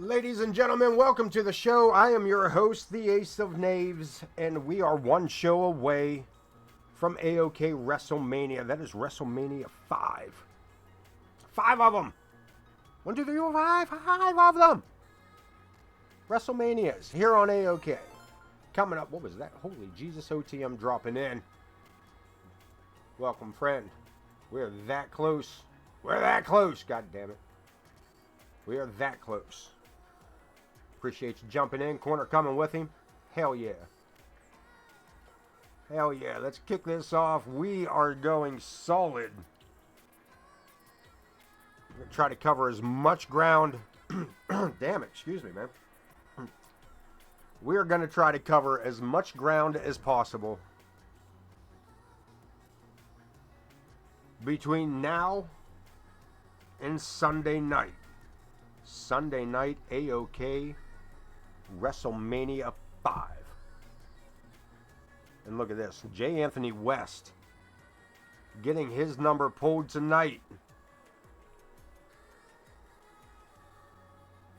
Ladies and gentlemen, welcome to the show. I am your host, the Ace of Knaves, and we are one show away from AoK WrestleMania. That is WrestleMania 5. 5 of them. 1, 2, 3, 4, 5. 5 of them. WrestleManias here on AoK. Coming up, what was that? Holy Jesus, OTM dropping in. Welcome, friend. We're that close. We're that close, god damn it. We are that close. Appreciate you jumping in. Corner coming with him. Hell yeah. Hell yeah. Let's kick this off. We are going solid. We're going to try to cover as much ground. Damn it. Excuse me, man. We're going to try to cover as much ground as possible between now and Sunday night. Sunday night, AoK WrestleMania 5. And look at this. J. Anthony West getting his number pulled tonight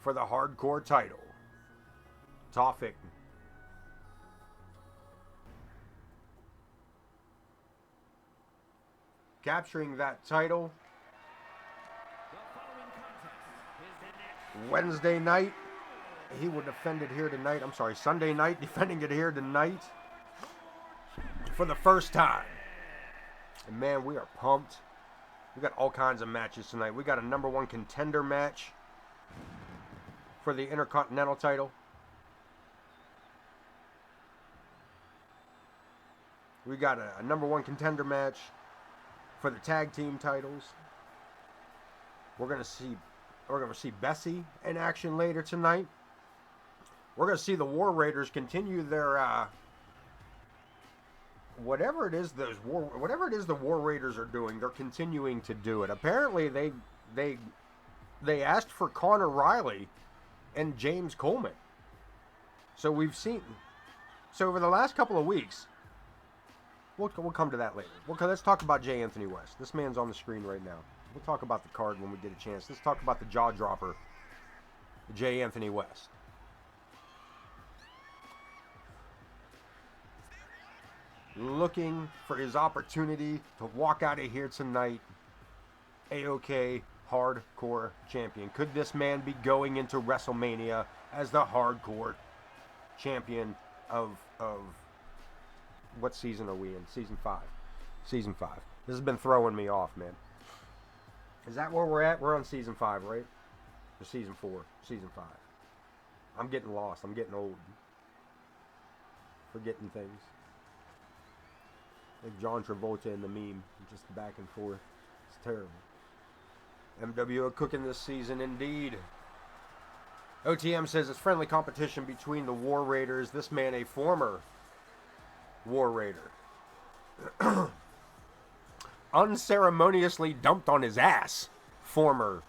for the hardcore title. Tofik capturing that title Wednesday night. He will defend it here tonight. I'm sorry, Sunday night, defending it here tonight for the first time. And man, we are pumped. We got all kinds of matches tonight. We got a number 1 contender match for the Intercontinental title. We got a number 1 contender match for the tag team titles. We're gonna see Bessie in action later tonight. We're going to see the War Raiders continue their whatever it is the War Raiders are doing. They're continuing to do it. Apparently, they asked for Connor Riley and James Coleman. So we've seen. So over the last couple of weeks, we'll come to that later. Let's talk about J. Anthony West. This man's on the screen right now. We'll talk about the card when we get a chance. Let's talk about the jaw dropper, J. Anthony West. Looking for his opportunity to walk out of here tonight, AoK Hardcore Champion. Could this man be going into WrestleMania as the Hardcore Champion of what season are we in? Season 5. Season 5. This has been throwing me off, man. Is that where we're at? We're on Season 5, right? Or Season 4? Season 5. I'm getting lost. I'm getting old. Forgetting things. Like John Travolta in the meme. Just back and forth. It's terrible. MWO cooking this season indeed. OTM says it's friendly competition between the War Raiders. This man a former War Raider. Unceremoniously dumped on his ass. Former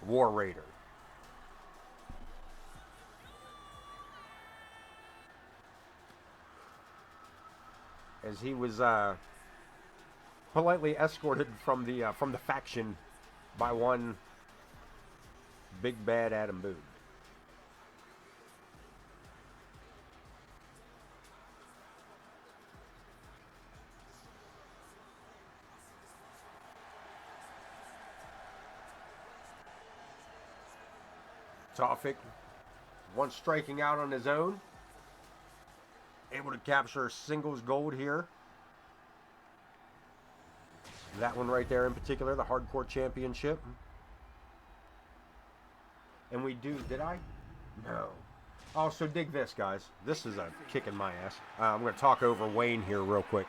War Raider. As he was politely escorted from the faction by one big bad Adam Boone. Tofik, once striking out on his own, able to capture singles gold here. That one right there in particular, the Hardcore Championship. And we do, did I? No. Oh, so dig this, guys. This is a kick in my ass. I'm going to talk over Wayne here real quick.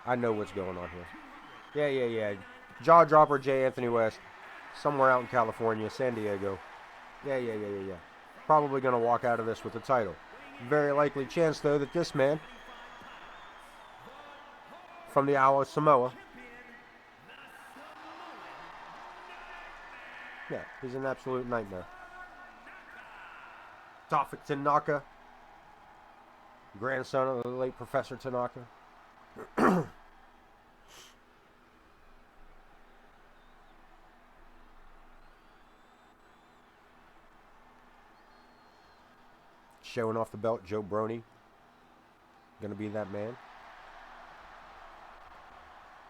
I know what's going on here. Yeah. Jaw dropper J. Anthony West. Somewhere out in California, San Diego. Yeah. Probably going to walk out of this with the title. Very likely chance, though, that this man from the Isle of Samoa, yeah, he's an absolute nightmare. Tofik Tanaka, grandson of the late Professor Tanaka. showing off the belt. Joe Brony gonna be that man.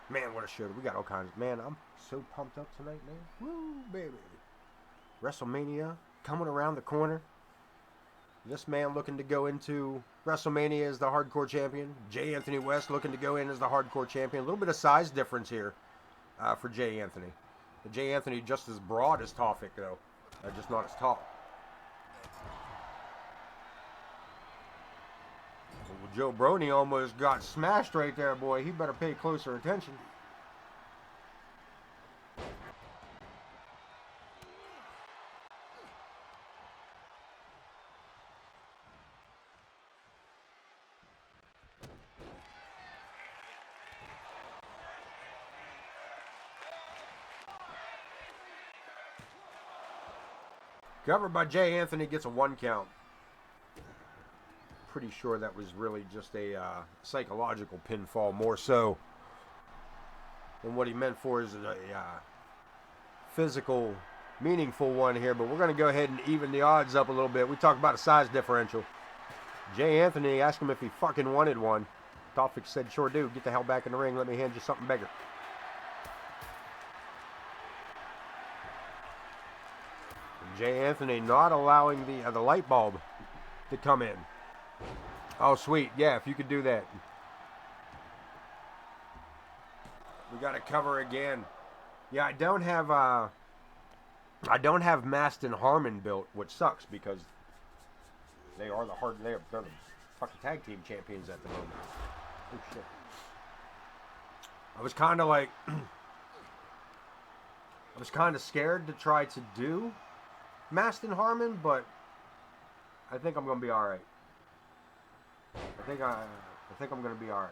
Man, what a show. We got all kinds. Man, I'm so pumped up tonight, man. Woo, baby. WrestleMania coming around the corner. This man looking to go into WrestleMania as the hardcore champion. Jay Anthony West looking to go in as the hardcore champion. A little bit of size difference here for Jay Anthony. Jay Anthony just as broad as Tofik, though. Just not as tall. Well, Joe Brony almost got smashed right there, boy. He better pay closer attention. Covered by Jay Anthony, gets a 1 count. Pretty sure that was really just a psychological pinfall, more so than what he meant for is a physical, meaningful one here. But we're going to go ahead and even the odds up a little bit. We talked about a size differential. Jay Anthony asked him if he fucking wanted one. Tofik said, sure do. Get the hell back in the ring. Let me hand you something bigger. Jay Anthony not allowing the light bulb to come in. Oh, sweet. Yeah, if you could do that. We got to cover again. Yeah, I don't have Mast and Harmon built, which sucks because they're the fucking tag team champions at the moment. Oh shit. I was kind of like I was kind of scared to try to do Mast and Harmon, but I think I'm gonna be all right. I think I'm gonna be all right.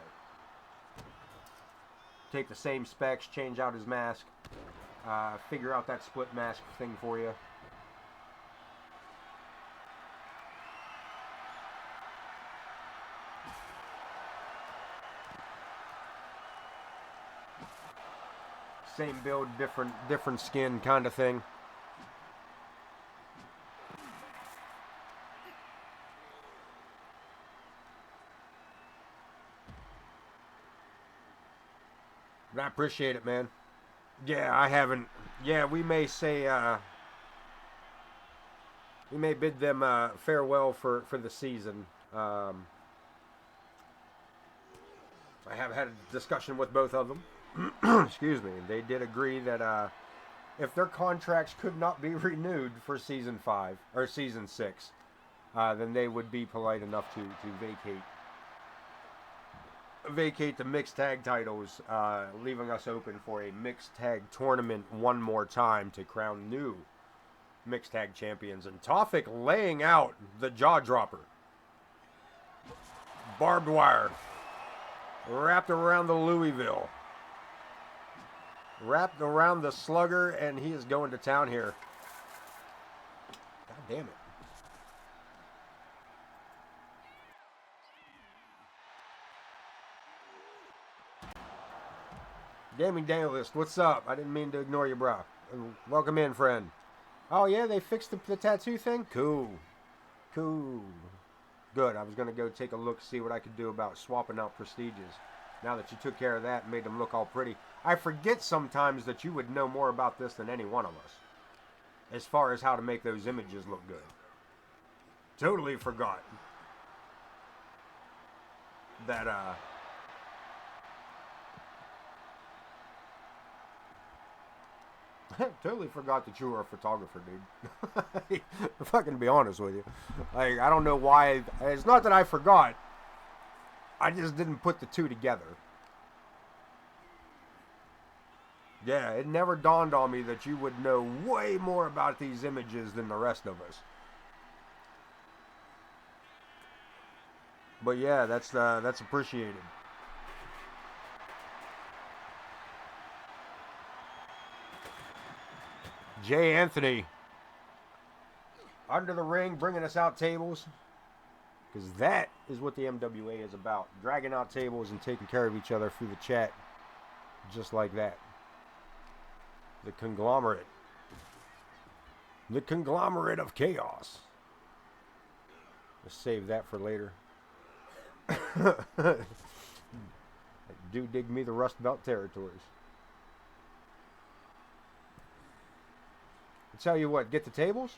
Take the same specs, change out his mask, figure out that split mask thing for you. Same build, different skin kind of thing. But I appreciate it, man. Yeah, I haven't. Yeah, we may say, we may bid them farewell for the season. I have had a discussion with both of them. Excuse me. They did agree that if their contracts could not be renewed for season 5 or season 6, then they would be polite enough to vacate the mixed tag titles, leaving us open for a mixed tag tournament one more time to crown new mixed tag champions. And Tofik laying out the jaw dropper. Barbed wire. Wrapped around the Louisville. Wrapped around the slugger, and he is going to town here. God damn it. Gaming Danielist, what's up? I didn't mean to ignore you, bro. Welcome in, friend. Oh, yeah, they fixed the tattoo thing? Cool. Cool. Good. I was going to go take a look, see what I could do about swapping out prestiges. Now that you took care of that and made them look all pretty. I forget sometimes that you would know more about this than any one of us. As far as how to make those images look good. Totally forgot that, totally forgot that you were a photographer, dude. If I can be honest with you. Like, I don't know why. It's not that I forgot. I just didn't put the two together. Yeah, it never dawned on me that you would know way more about these images than the rest of us. But yeah, that's appreciated. Jay Anthony under the ring, bringing us out tables. Because that is what the MWA is about. Dragging out tables and taking care of each other through the chat. Just like that. The conglomerate. The conglomerate of chaos. Let's save that for later. Do dig me the Rust Belt territories. I tell you what, get the tables?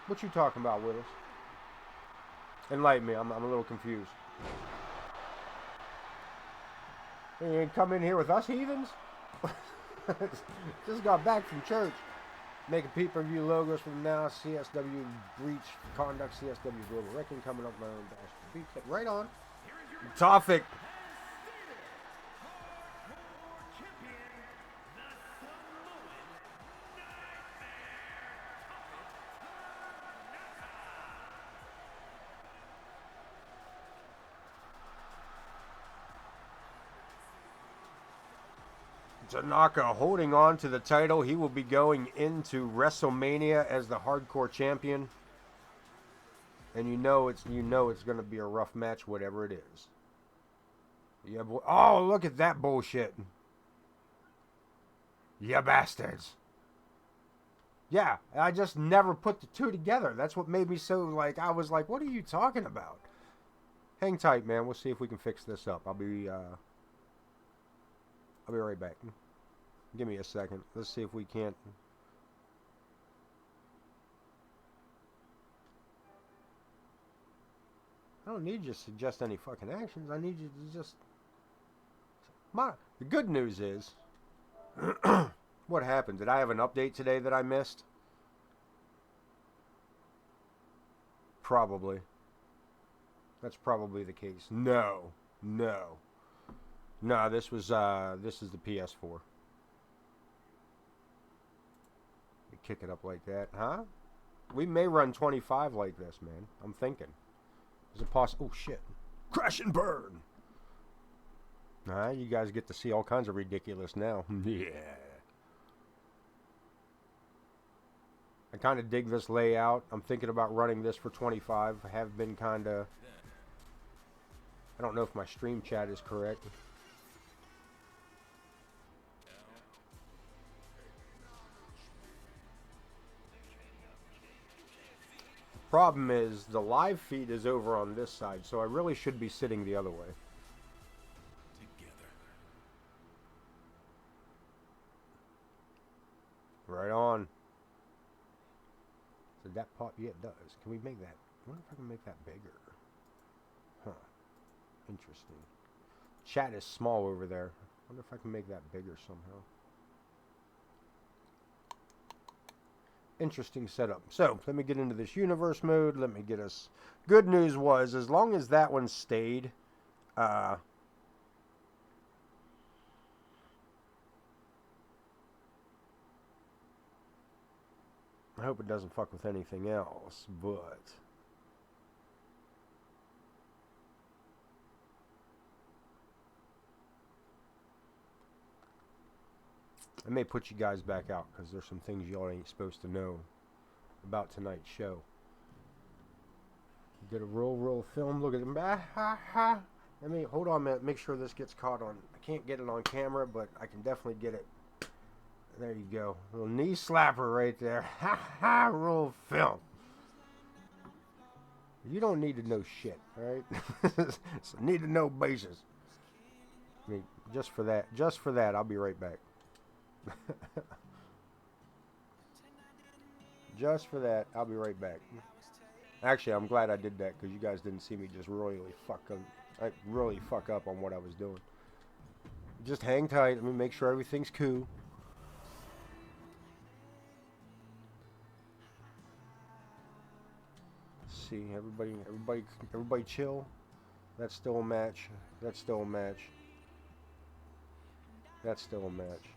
What you talking about, Willis? Enlighten me, I'm a little confused. You ain't come in here with us heathens? Just got back from church. Making pay-per-view logos from now. CSW Breach Conduct. CSW Global Wrecking coming up my own dash. Beat right on. Topic. Tanaka holding on to the title. He will be going into WrestleMania as the hardcore champion. And you know it's going to be a rough match, whatever it is. Yeah, boy. Oh, look at that bullshit. You bastards. Yeah, I just never put the two together. That's what made me so, like, I was like, what are you talking about? Hang tight, man. We'll see if we can fix this up. I'll be right back. Give me a second. Let's see if we can't. I don't need you to suggest any fucking actions. I need you to just. The good news is, what happened? Did I have an update today that I missed? Probably. That's probably the case. No. This is the PS4. We kick it up like that, huh? We may run 25 like this, man. I'm thinking. Is it possible? Oh shit! Crash and burn. You guys get to see all kinds of ridiculous now. Yeah. I kind of dig this layout. I'm thinking about running this for 25. I have been kind of. I don't know if my stream chat is correct. Problem is, the live feed is over on this side, so I really should be sitting the other way. Right on. Did that pop? Yeah, it does. Can we make that? I wonder if I can make that bigger. Huh. Interesting. Chat is small over there. I wonder if I can make that bigger somehow. Interesting setup. So, let me get into this universe mode. Let me get us... Good news was, as long as that one stayed, I hope it doesn't fuck with anything else, but... I may put you guys back out, because there's some things y'all ain't supposed to know about tonight's show. Did a roll film. Look at him. Let me, hold on a minute, make sure this gets caught on. I can't get it on camera, but I can definitely get it. There you go. A little knee slapper right there. Roll film. You don't need to know shit, alright? So need to know basis. I mean, just for that, I'll be right back. Just for that, I'll be right back. Actually, I'm glad I did that, because you guys didn't see me just really fuck up on what I was doing. Just hang tight. Let me make sure everything's cool. Let's see, everybody chill. That's still a match. That's still a match. That's still a match.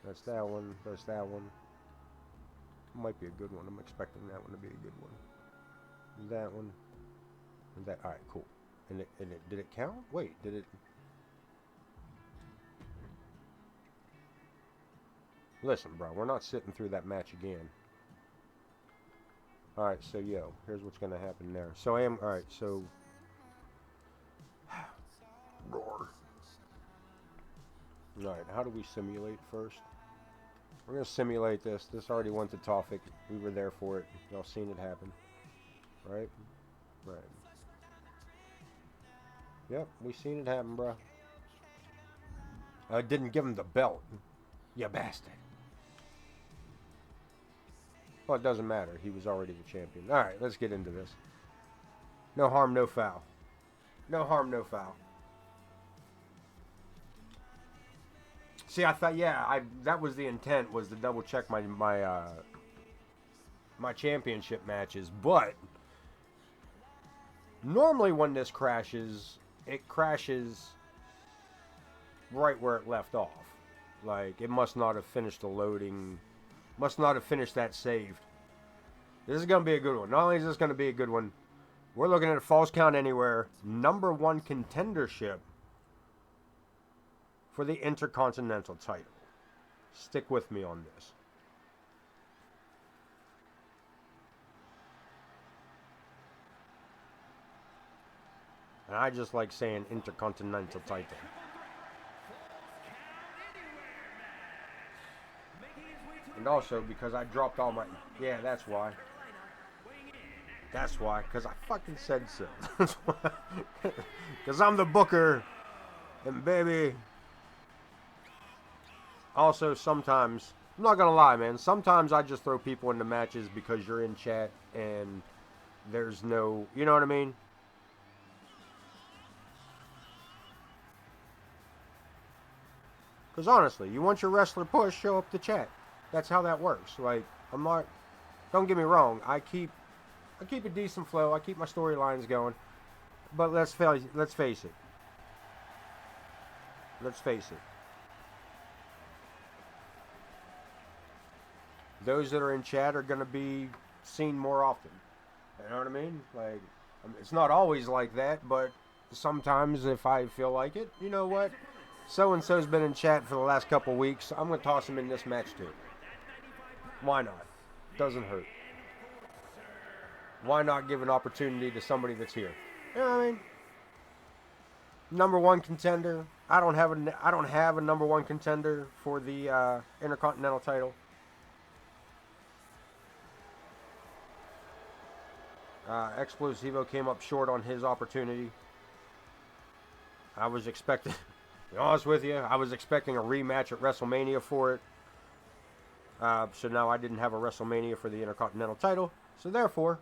That's that one. That's that one. Might be a good one. I'm expecting that one to be a good one. That one. And that. Alright, cool. And it did it count? Wait, did it? Listen, bro, we're not sitting through that match again. Alright, so yo, here's what's gonna happen there. So I am, alright, so... Roar. Alright, how do we simulate first? We're going to simulate this. This already went to Tawfik. We were there for it. Y'all seen it happen. Right? Right. Yep, we seen it happen, bro. I didn't give him the belt. You bastard. Well, it doesn't matter. He was already the champion. Alright, let's get into this. No harm, no foul. No harm, no foul. See, I thought, yeah, that was the intent, was to double check my championship matches, but normally when this crashes, it crashes right where it left off. Like, it must not have finished the loading, must not have finished that saved. This is going to be a good one. Not only is this going to be a good one, we're looking at a Falls Count Anywhere #1 contendership for the Intercontinental title. Stick with me on this. And I just like saying Intercontinental title. And also because I dropped all my... Yeah, that's why. That's why. Because I fucking said so. That's why. Because I'm the booker. And baby... Also, sometimes... I'm not going to lie, man. Sometimes I just throw people into matches because you're in chat and there's no... You know what I mean? Because honestly, you want your wrestler push, show up to chat. That's how that works. Like, I'm not... Don't get me wrong. I keep a decent flow. I keep my storylines going. But let's face it. Let's face it. Those that are in chat are going to be seen more often. You know what I mean? Like, it's not always like that, but sometimes if I feel like it, you know what? So-and-so's been in chat for the last couple weeks. I'm going to toss him in this match too. Why not? Doesn't hurt. Why not give an opportunity to somebody that's here? You know what I mean? #1 contender. I don't have a #1 contender for the Intercontinental title. Explosivo came up short on his opportunity. I was expecting, to be honest with you, I was expecting a rematch at WrestleMania for it. So now I didn't have a WrestleMania for the Intercontinental title. So therefore,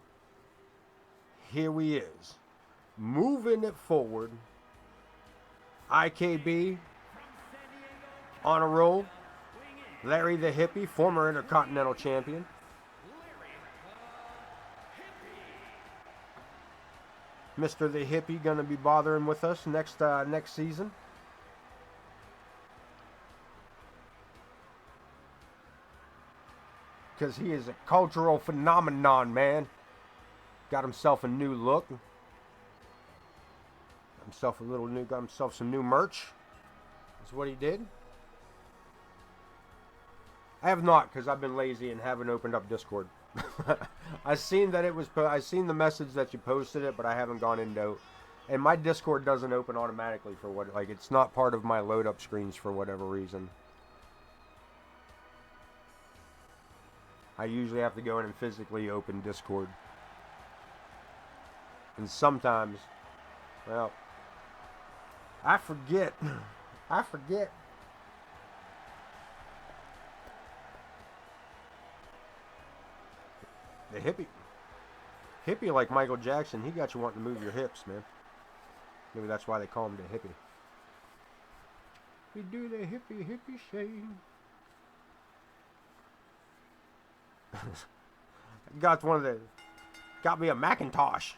here we is. Moving it forward. IKB on a roll. Larry the Hippie, former Intercontinental Champion. Mr. the Hippie gonna be bothering with us next season. Because he is a cultural phenomenon, man. Got himself a new look. Got himself some new merch. That's what he did. I have not, because I've been lazy and haven't opened up Discord. I seen the message that you posted it, but I haven't gone into. And my Discord doesn't open automatically for what, like, it's not part of my load up screens for whatever reason. I usually have to go in and physically open Discord. And sometimes, well, I forget. The hippie like Michael Jackson, he got you wanting to move your hips, man. Maybe that's why they call him the hippie. We do the hippie shame. Got me a Macintosh.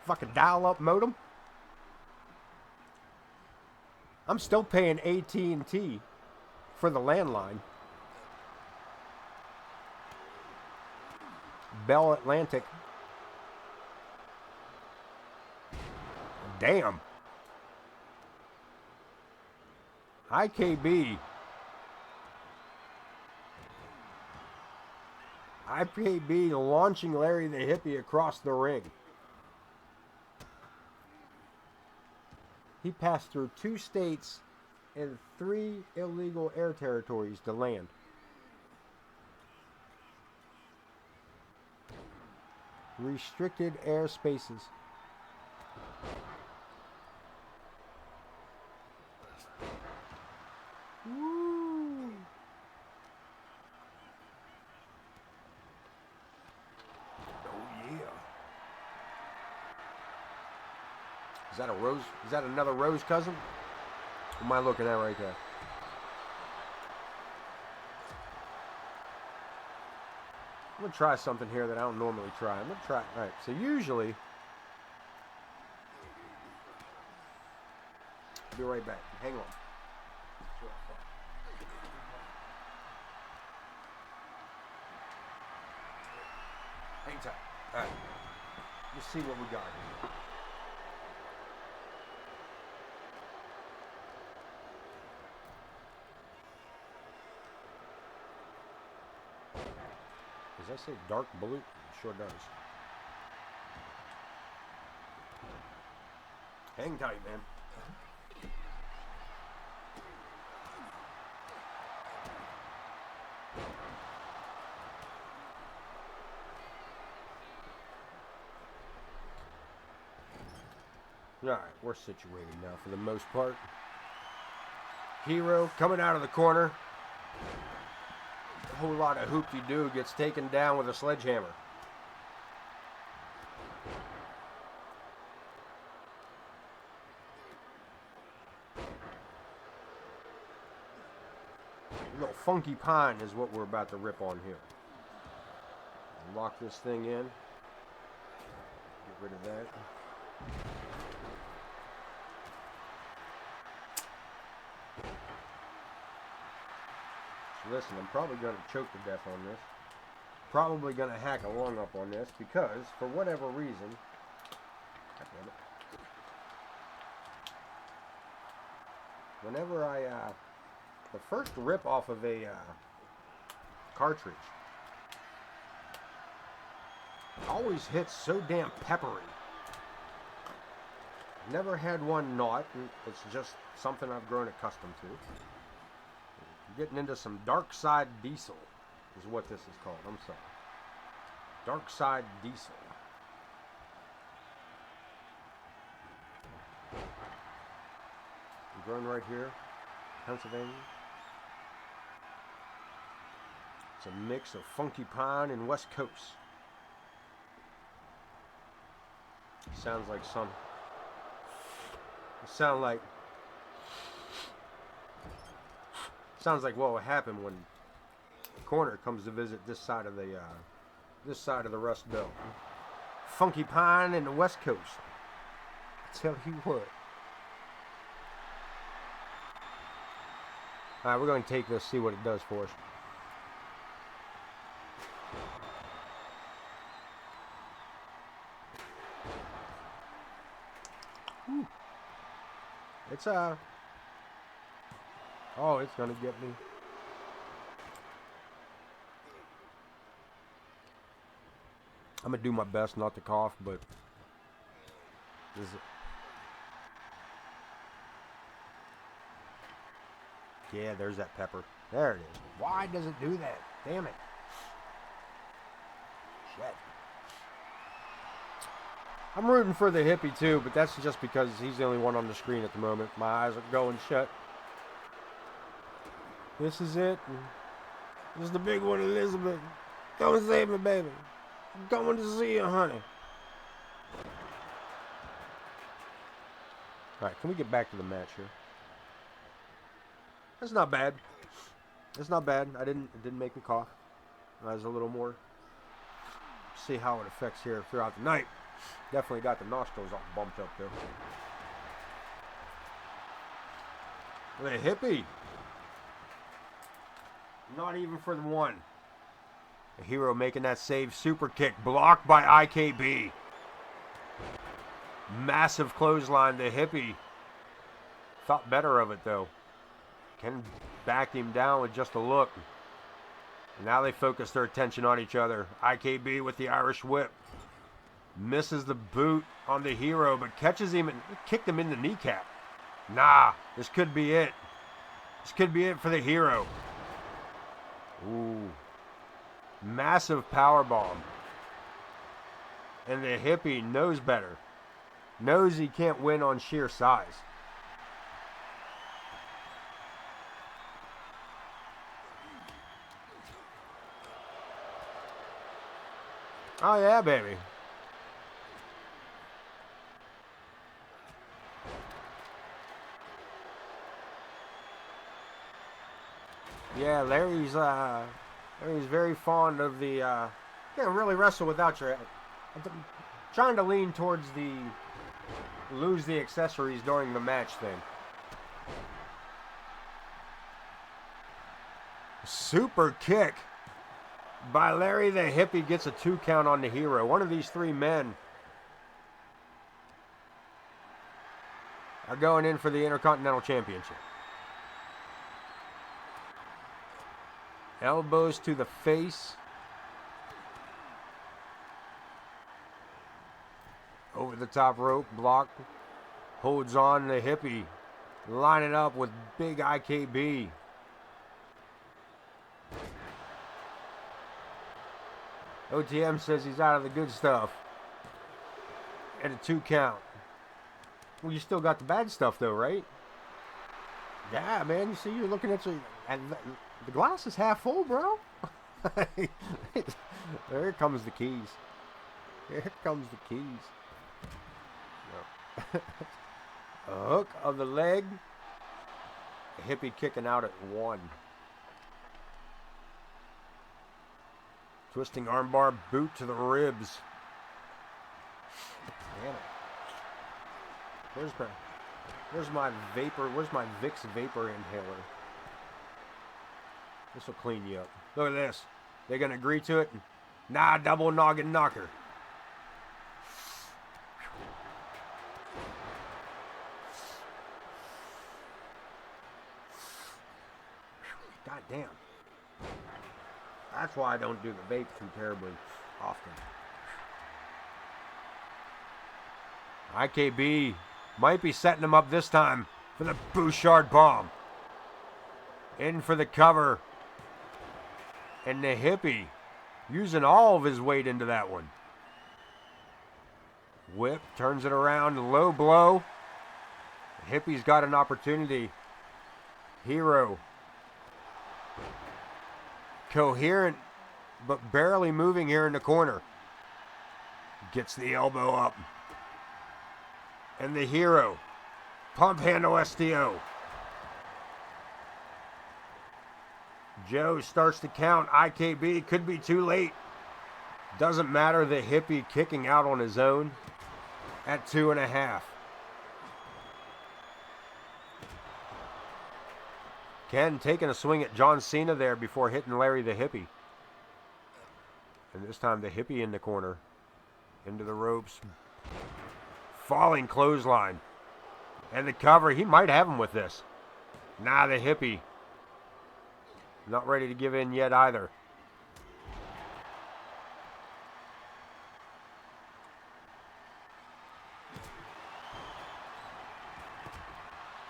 Fucking dial-up modem. I'm still paying AT&T for the landline. Bell Atlantic. Damn. IKB launching Larry the Hippie across the ring. He passed through 2 states and 3 illegal air territories to land. Restricted airspaces. Woo! Oh yeah. Is that a Rose? Is that another Rose cousin? What am I looking at right there? I'm going to try something here that I don't normally try. I'm going to try. All right, so usually... Be right back. Hang on. Hang tight. All right. Let's see what we got here. Does that say dark blue? It sure does. Hang tight, man. Alright, we're situated now for the most part. Hero coming out of the corner. A whole lot of hoop-de-doo gets taken down with a sledgehammer. A little funky pine is what we're about to rip on here. Lock this thing in. Get rid of that. Listen, I'm probably going to choke to death on this. Probably going to hack a lung up on this because, for whatever reason... God damn it. Whenever I... the first rip off of a cartridge always hits so damn peppery. Never had one not. It's just something I've grown accustomed to. Getting into some dark side diesel is what this is called. I'm sorry. Dark side diesel. Grown right here, Pennsylvania. It's a mix of funky pine and West Coast. Sounds like some. It sounds like what will happen when the corner comes to visit this side of the Rust Belt. Funky pine and the West Coast. I tell you what. All right, we're going to take this, see what it does for us. Whew. It's oh, it's gonna get me. I'm gonna do my best not to cough, but this is... Yeah, there's that pepper. There it is. Why does it do that? Damn it. Shit. I'm rooting for the hippie too, but that's just because he's the only one on the screen at the moment. My eyes are going shut. This is it. This is the big one, Elizabeth. Come and save me, baby. I'm coming to see you, honey. Alright, can we get back to the match here? That's not bad. It's not bad. It didn't make me cough. I was a little more. See how it affects here throughout the night. Definitely got the nostrils all bumped up there. The hippie. Not even for the one. The hero making that save super kick. Blocked by IKB. Massive clothesline. The hippie. Thought better of it though. Ken backed him down with just a look. Now they focus their attention on each other. IKB with the Irish whip. Misses the boot on the hero, but catches him and kicked him in the kneecap. Nah, this could be it. This could be it for the Hero. Ooh. Massive power bomb. And the Hippie knows better. Knows he can't win on sheer size. Oh yeah, baby. Yeah, Larry's very fond of the can't really wrestle without your trying to lean towards the lose the accessories during the match thing. Super kick by Larry the Hippie gets a 2 count on the Hero. One of these 3 men are going in for the Intercontinental Championship. Elbows to the face. Over the top rope, block. Holds on the Hippie. Lining up with big IKB. OTM says he's out of the good stuff. And a 2 count. Well, you still got the bad stuff though, right? Yeah, man. You see, you're looking at your... And the glass is half full, bro. There comes the keys. Here comes the keys. No. A hook of the leg. A Hippie kicking out at 1. Twisting armbar boot to the ribs. Damn it. Where's my vapor? Where's my Vicks vapor inhaler? This will clean you up. Look at this. They're going to agree to it? Nah, double noggin knocker. God damn. That's why I don't do the vape too terribly often. IKB might be setting him up this time for the Bouchard bomb. In for the cover. And the Hippie using all of his weight into that one. Whip, turns it around, low blow. The Hippie's got an opportunity. Hero. Coherent, but barely moving here in the corner. Gets the elbow up. And the Hero. Pump handle STO. Joe starts to count. IKB could be too late. Doesn't matter. The Hippie kicking out on his own at 2.5. Ken taking a swing at John Cena there before hitting Larry the Hippie. And this time the Hippie in the corner. Into the ropes. Falling clothesline. And the cover. He might have him with this. Nah, the Hippie. Not ready to give in yet either.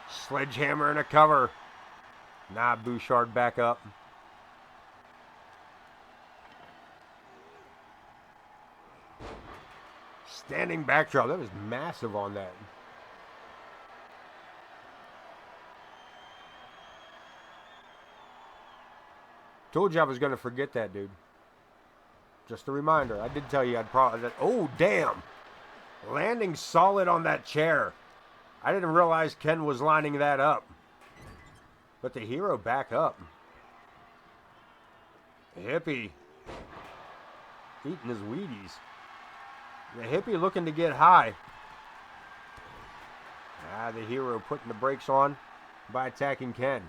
Sledgehammer and a cover. Nah, Bouchard back up. Standing backdrop. That was massive on that. Told you I was going to forget that, dude. Just a reminder. I did tell you I'd probably... Oh, damn. Landing solid on that chair. I didn't realize Ken was lining that up. But the Hero back up. The Hippie eating his Wheaties. The Hippie looking to get high. The Hero putting the brakes on by attacking Ken.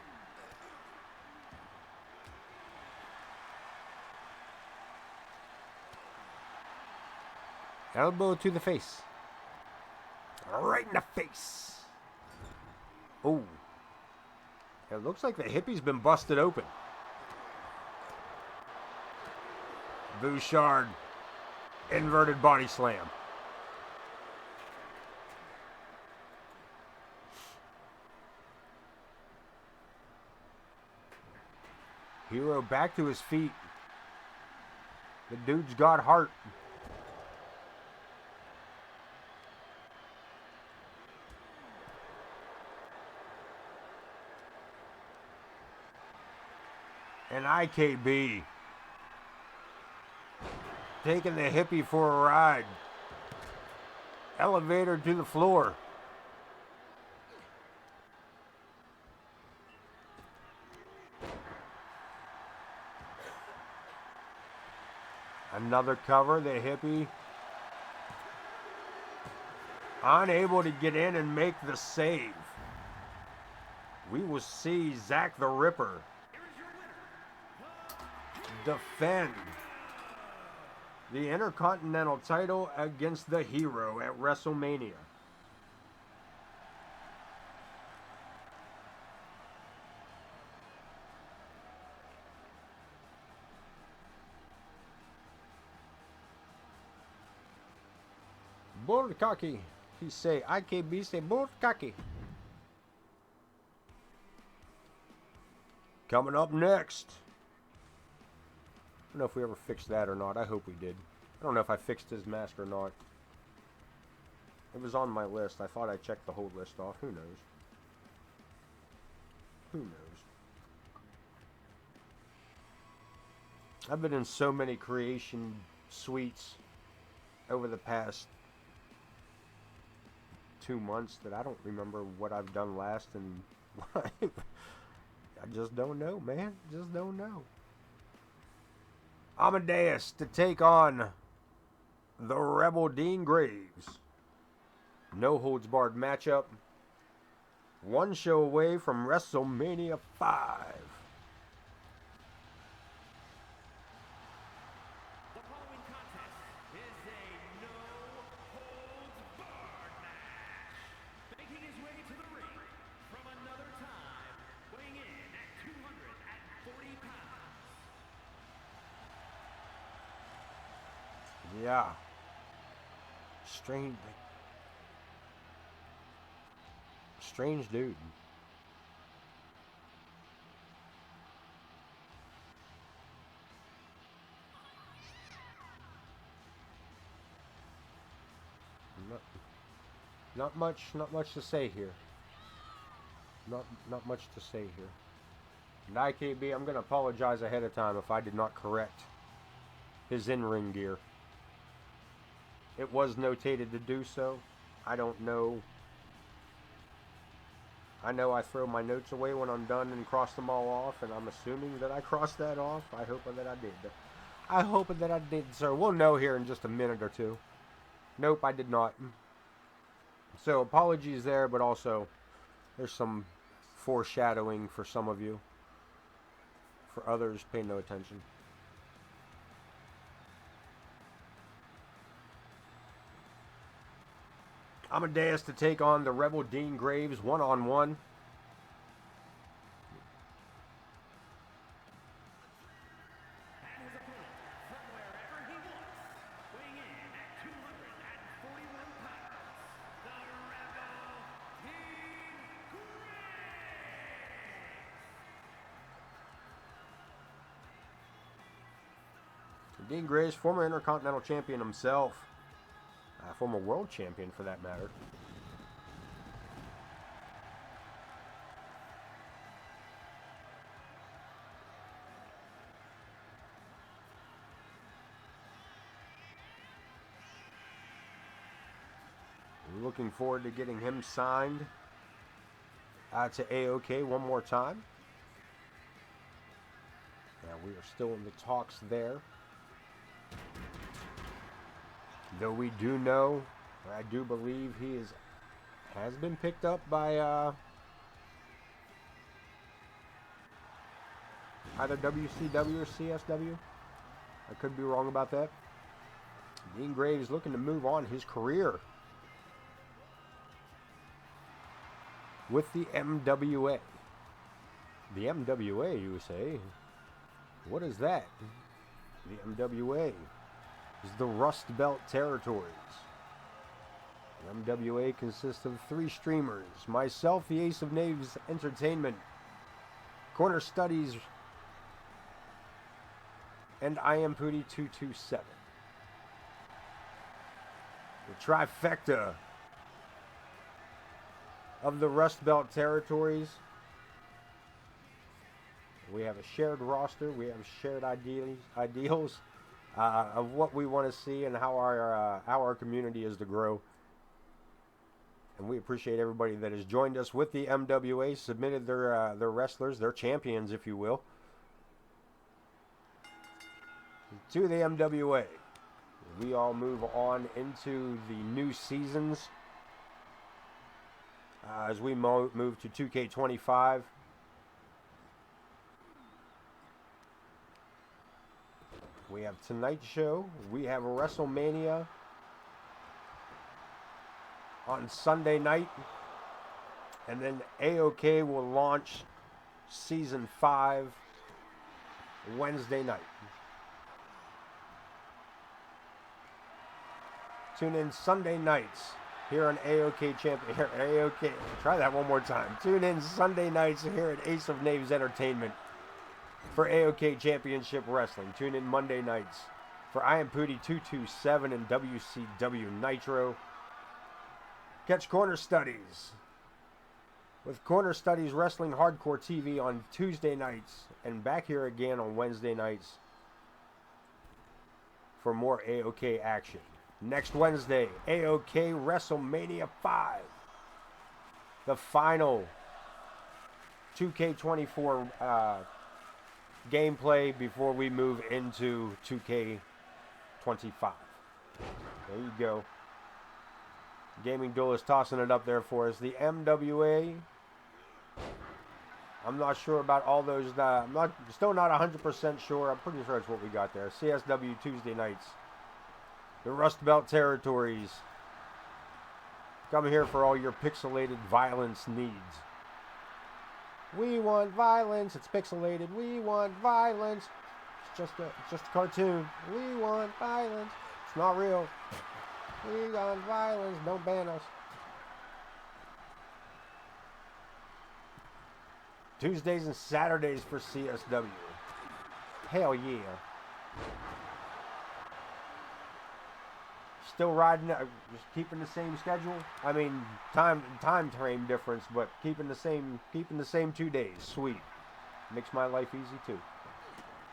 Elbow to the face. Right in the face. Oh. It looks like the Hippie's been busted open. Bouchard. Inverted body slam. Hero back to his feet. The dude's got heart. And IKB taking the hippie for a ride. Elevator to the floor. Another cover, the hippie unable to get in and make the save. We will see Zack the Ripper defend the Intercontinental title against the Hero at WrestleMania. Bullcocky. He say, IKB say bullcocky. Coming up next. I don't know if we ever fixed that or not. I hope we did. I don't know if I fixed his mask or not. It was on my list. I thought I checked the whole list off. Who knows? Who knows? I've been in so many creation suites over the past 2 months that I don't remember what I've done last, and I just don't know, man. Just don't know. Amadeus to take on the Rebel Dean Graves. No holds barred matchup. One show away from WrestleMania 5. The following contest is a no-holds-barred match. Making his way to the ring from another time, weighing in at 240 pounds. Yeah. Strange dude. Not much to say here. Not much to say here. And IKB, I'm gonna apologize ahead of time if I did not correct his in-ring gear. It was notated to do so. I don't know. I know I throw my notes away when I'm done and cross them all off, and I'm assuming that I crossed that off. I hope that I did. I hope that I did, sir. We'll know here in just a minute or two. Nope, I did not. So apologies there, but also there's some foreshadowing for some of you. For others, pay no attention. Amadeus to take on the Rebel Dean Graves one-on-one. And his opponent, from wherever he wants, weighing in at 241 pounds, the Rebel Dean Graves. Dean Graves, former Intercontinental Champion himself. Former World Champion, for that matter. We're looking forward to getting him signed to AoK one more time. Now we are still in the talks there. Though we do know, or I do believe he has been picked up by either WCW or CSW. I could be wrong about that. Dean Graves looking to move on his career with the MWA. The MWA, you say? What is that? The MWA is the Rust Belt Territories. The MWA consists of 3 streamers. Myself, the Ace of Knaves Entertainment. Corner Studies And I am Pooty227. The trifecta of the Rust Belt territories. We have a shared roster. We have shared ideals of what we want to see and how our community is to grow. And we appreciate everybody that has joined us with the MWA, submitted their wrestlers, their champions, if you will, to the MWA. We all move on into the new seasons as we move to 2K25. We have tonight's show. We have WrestleMania on Sunday night. And then AoK will launch Season 5 Wednesday night. Tune in Sunday nights here on AoK AoK. Try that one more time. Tune in Sunday nights here at Ace of Knaves Entertainment for AoK Championship Wrestling. Tune in Monday nights for I Am Pooty227 and WCW Nitro. Catch Corner Studies with Corner Studies Wrestling Hardcore TV on Tuesday nights and back here again on Wednesday nights for more AoK action. Next Wednesday, AoK WrestleMania 5. The final 2K24 gameplay before we move into 2K25. There you go. Gaming Duel is tossing it up there for us. The MWA, I'm not sure about all those. Still not 100% sure. I'm pretty sure it's what we got there. CSW Tuesday nights. The Rust Belt territories. Come here for all your pixelated violence needs. We want violence. It's pixelated. We want violence. It's just a cartoon. We want violence. It's not real. We want violence. Don't ban us. Tuesdays and Saturdays for CSW. Hell yeah. Still riding, just keeping the same schedule. I mean, time frame difference, but keeping the same 2 days. Sweet. Makes my life easy too.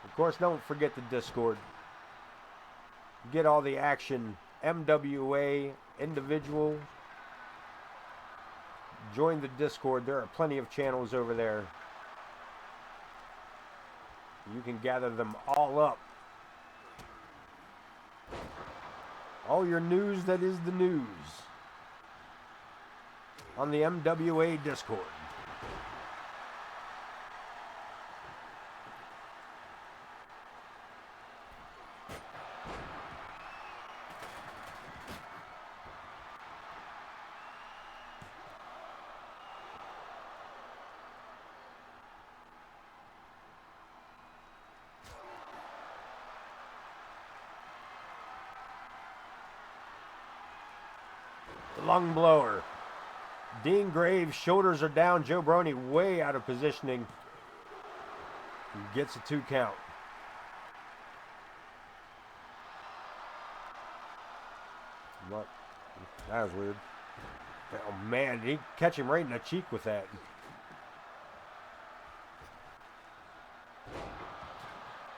Of course, don't forget the Discord. Get all the action. MWA individual. Join the Discord. There are plenty of channels over there. You can gather them all up. All your news that is the news on the MWA Discord. Lung blower. Dean Graves' shoulders are down. Joe Brony way out of positioning. Gets a 2 count. What? That was weird. Oh man, he catch him right in the cheek with that.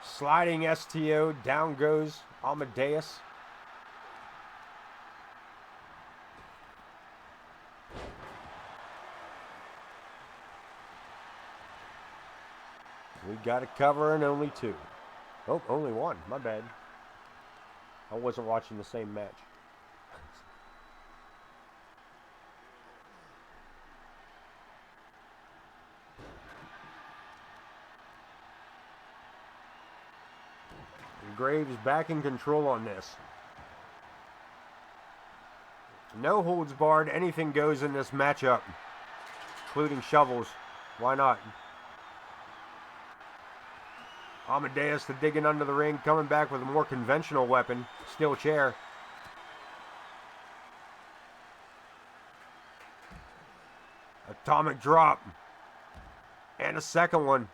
Sliding STO. Down goes Amadeus. We got a cover and only 2. Oh, only 1. My bad. I wasn't watching the same match. Graves back in control on this. No holds barred. Anything goes in this matchup, including shovels. Why not? Amadeus to digging under the ring, coming back with a more conventional weapon. Steel chair. Atomic drop. And a second one.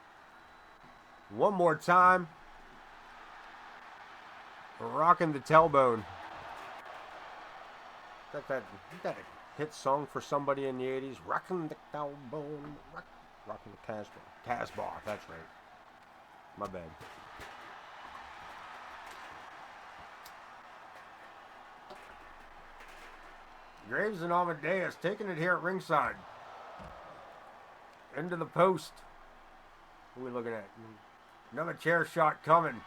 One more time. Rocking the tailbone. That a hit song for somebody in the 80s? Rocking the tailbone. Rocking the Casbah. Casbah, that's right. My bad. Graves and Amadeus taking it here at ringside. Into the post. What are we looking at? Another chair shot coming.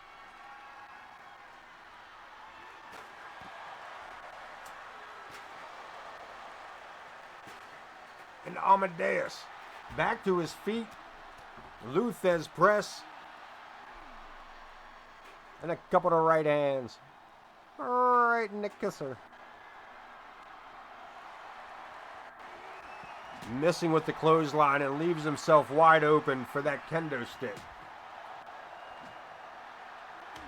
And Amadeus back to his feet. Luthez press. And a couple of right hands. Right in the kisser. Missing with the clothesline and leaves himself wide open for that kendo stick.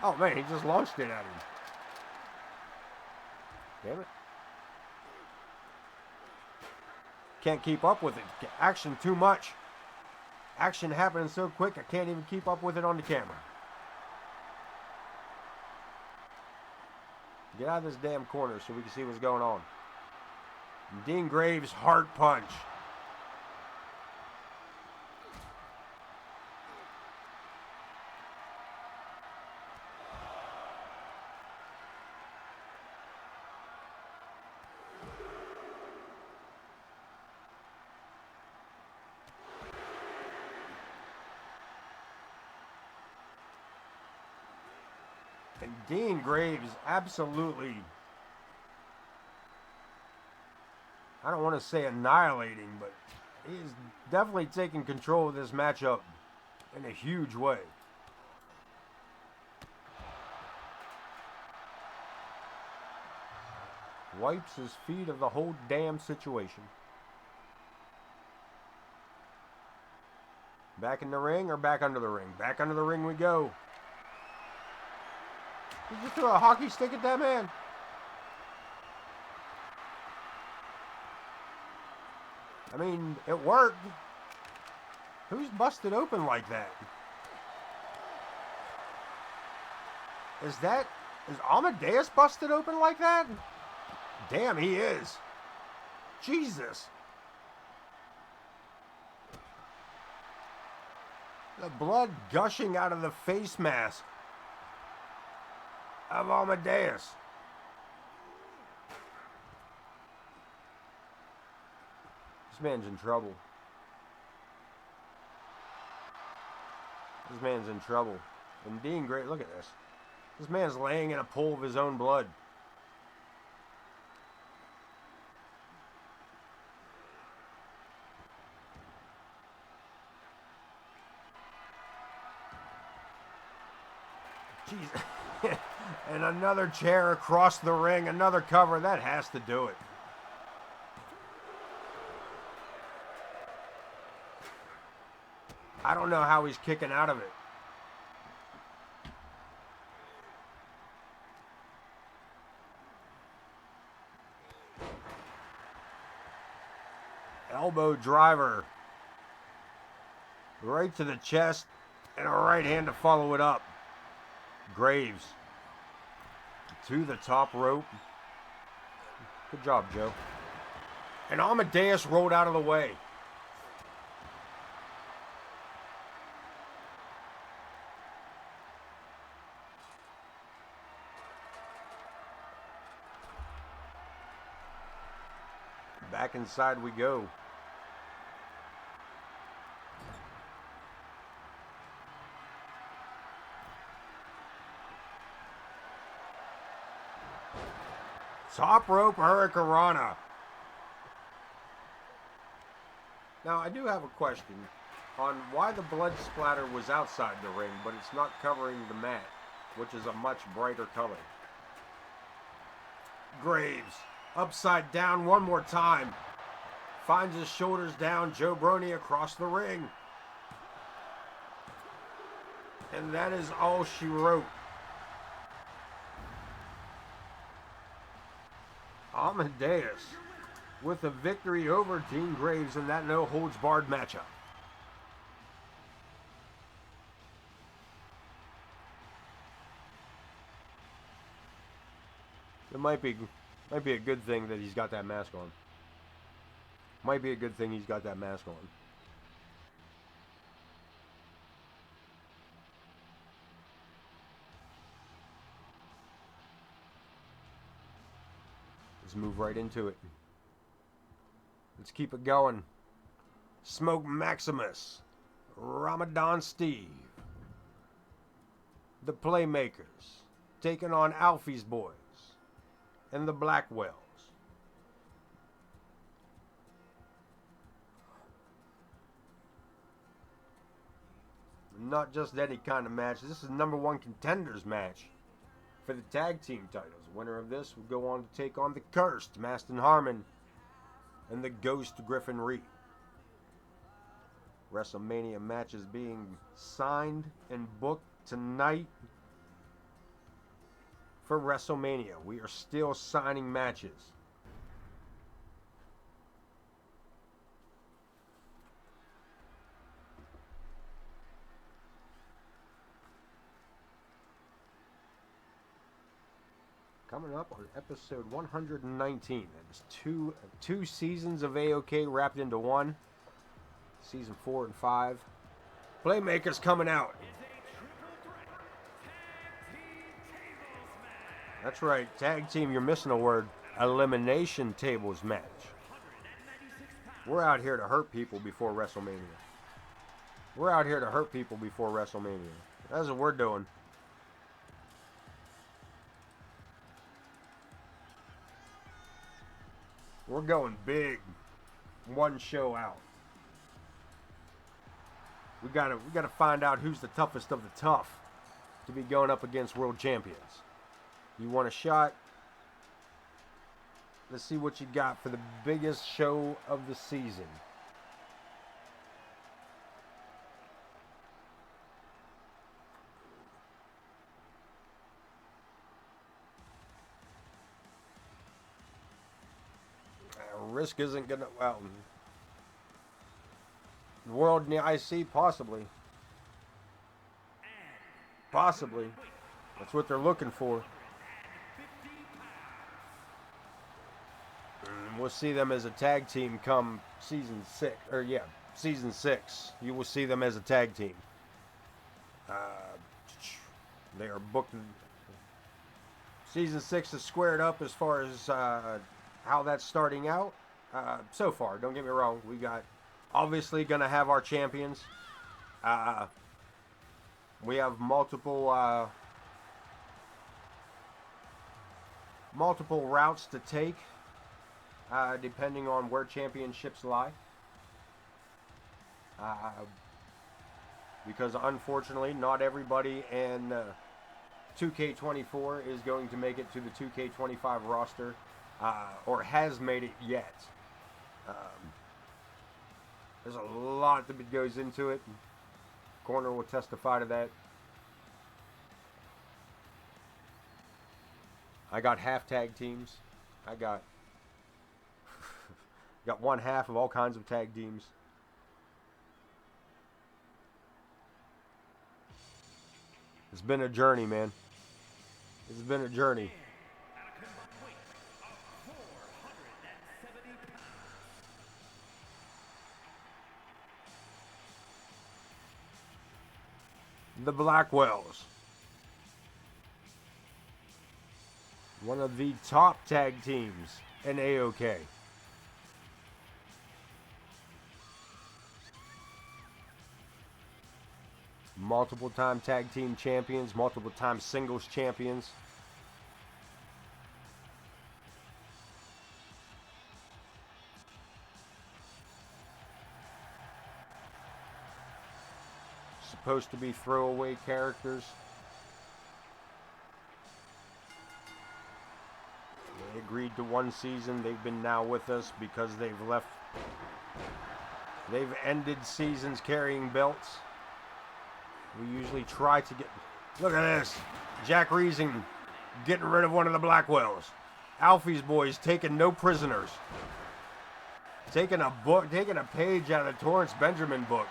Oh man, he just launched it at him. Damn it. Can't keep up with it. Action too much. Action happening so quick I can't even keep up with it on the camera. Get out of this damn corner so we can see what's going on. Dean Graves' heart punch. And Dean Graves absolutely, I don't want to say annihilating, but he's definitely taking control of this matchup in a huge way. Wipes his feet of the whole damn situation. Back in the ring or back under the ring? Back under the ring we go. Did you throw a hockey stick at that man? I mean, it worked. Who's busted open like that? Is Amadeus busted open like that? Damn, he is. Jesus. The blood gushing out of the face mask of Amadeus. This man's in trouble. This man's in trouble. And Dean Gray, look at this. This man's laying in a pool of his own blood. Jeez. And another chair across the ring, another cover. That has to do it. I don't know how he's kicking out of it. Elbow driver. Right to the chest and a right hand to follow it up. Graves to the top rope. Good job, Joe. And Amadeus rolled out of the way. Back inside we go. Top rope Hurricanrana. Now, I do have a question on why the blood splatter was outside the ring, but it's not covering the mat, which is a much brighter color. Graves, upside down one more time. Finds his shoulders down, Joe Brony across the ring. And that is all she wrote. Amadeus with a victory over Dean Graves in that no-holds-barred matchup. It might be a good thing that he's got that mask on. Might be a good thing he's got that mask on. Let's move right into it. Let's keep it going. Smoke Maximus, Ramadan Steve, the Playmakers, taking on Alfie's Boys, and the Blackwells. Not just any kind of match. This is number one contenders match for the tag team titles. Winner of this will go on to take on the Cursed, Maston Harmon, and the Ghost Griffin Reed. WrestleMania matches being signed and booked tonight for WrestleMania. We are still signing matches. Coming up on episode 119. That is two seasons of AoK wrapped into one. Season 4 and 5. Playmakers coming out. That's right, tag team, you're missing a word. Elimination tables match. We're out here to hurt people before WrestleMania. We're out here to hurt people before WrestleMania. That's what we're doing. We're going big. One show out. We gotta find out who's the toughest of the tough to be going up against world champions. You want a shot? Let's see what you got for the biggest show of the season. Risk isn't gonna, well, the world in the IC, possibly. Possibly. That's what they're looking for. And we'll see them as a tag team come season 6. Season 6. You will see them as a tag team. They are booked. Season 6 is squared up as far as how that's starting out. So far, don't get me wrong. We got obviously going to have our champions. We have multiple routes to take depending on where championships lie. Because unfortunately, not everybody in 2K24 is going to make it to the 2K25 roster or has made it yet. There's a lot that goes into it. Corner will testify to that. I got half tag teams. I got one half of all kinds of tag teams. It's been a journey, man. It's been a journey. The Blackwells. One of the top tag teams in AoK. Multiple time tag team champions, multiple time singles champions. Supposed to be throwaway characters. They agreed to one season. They've been now with us because they've left. They've ended seasons carrying belts. We usually try to get... Look at this. Jack Reesing getting rid of one of the Blackwells. Alfie's Boys taking no prisoners. Taking a page out of the Torrance Benjamin book.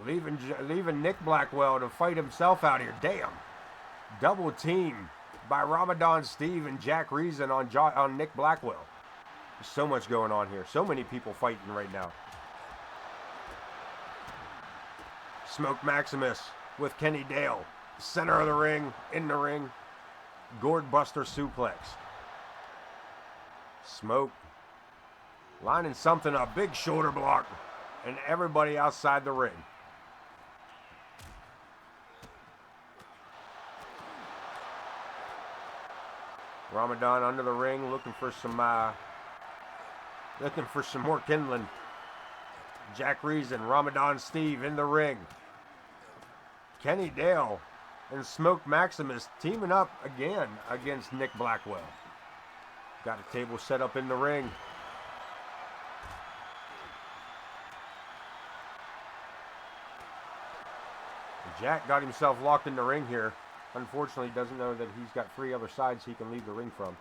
Leaving Nick Blackwell to fight himself out here. Damn. Double team by Ramadan Steve and Jack Reason on Nick Blackwell. There's so much going on here. So many people fighting right now. Smoke Maximus with Kenny Dale. Center of the ring, in the ring. Gourd Buster suplex. Smoke lining something up. Big shoulder block. And everybody outside the ring. Ramadan under the ring, looking for some more kindling. Jack Reason, Ramadan Steve in the ring. Kenny Dale and Smoke Maximus teaming up again against Nick Blackwell. Got a table set up in the ring. Jack got himself locked in the ring here. Unfortunately, doesn't know that he's got 3 other sides he can leave the ring from.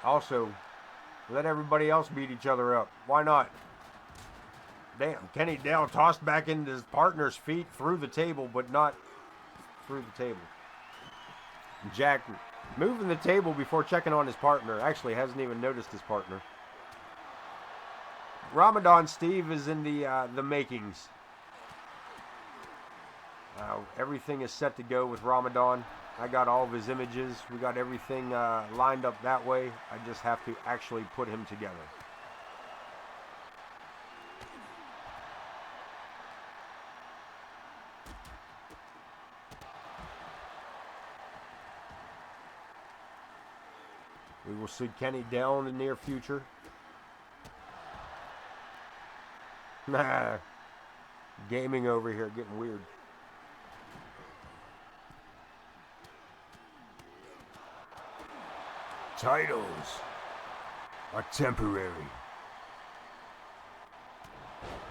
Also, let everybody else beat each other up. Why not? Damn, Kenny Dale tossed back into his partner's feet through the table, but not through the table. Jack moving the table before checking on his partner. Actually, hasn't even noticed his partner. Ramadan Steve is in the makings. Everything is set to go with Ramadan. I got all of his images. We got everything lined up that way. I just have to actually put him together. We will see Kenny Dale in the near future. Nah. Gaming over here, getting weird. Titles are temporary,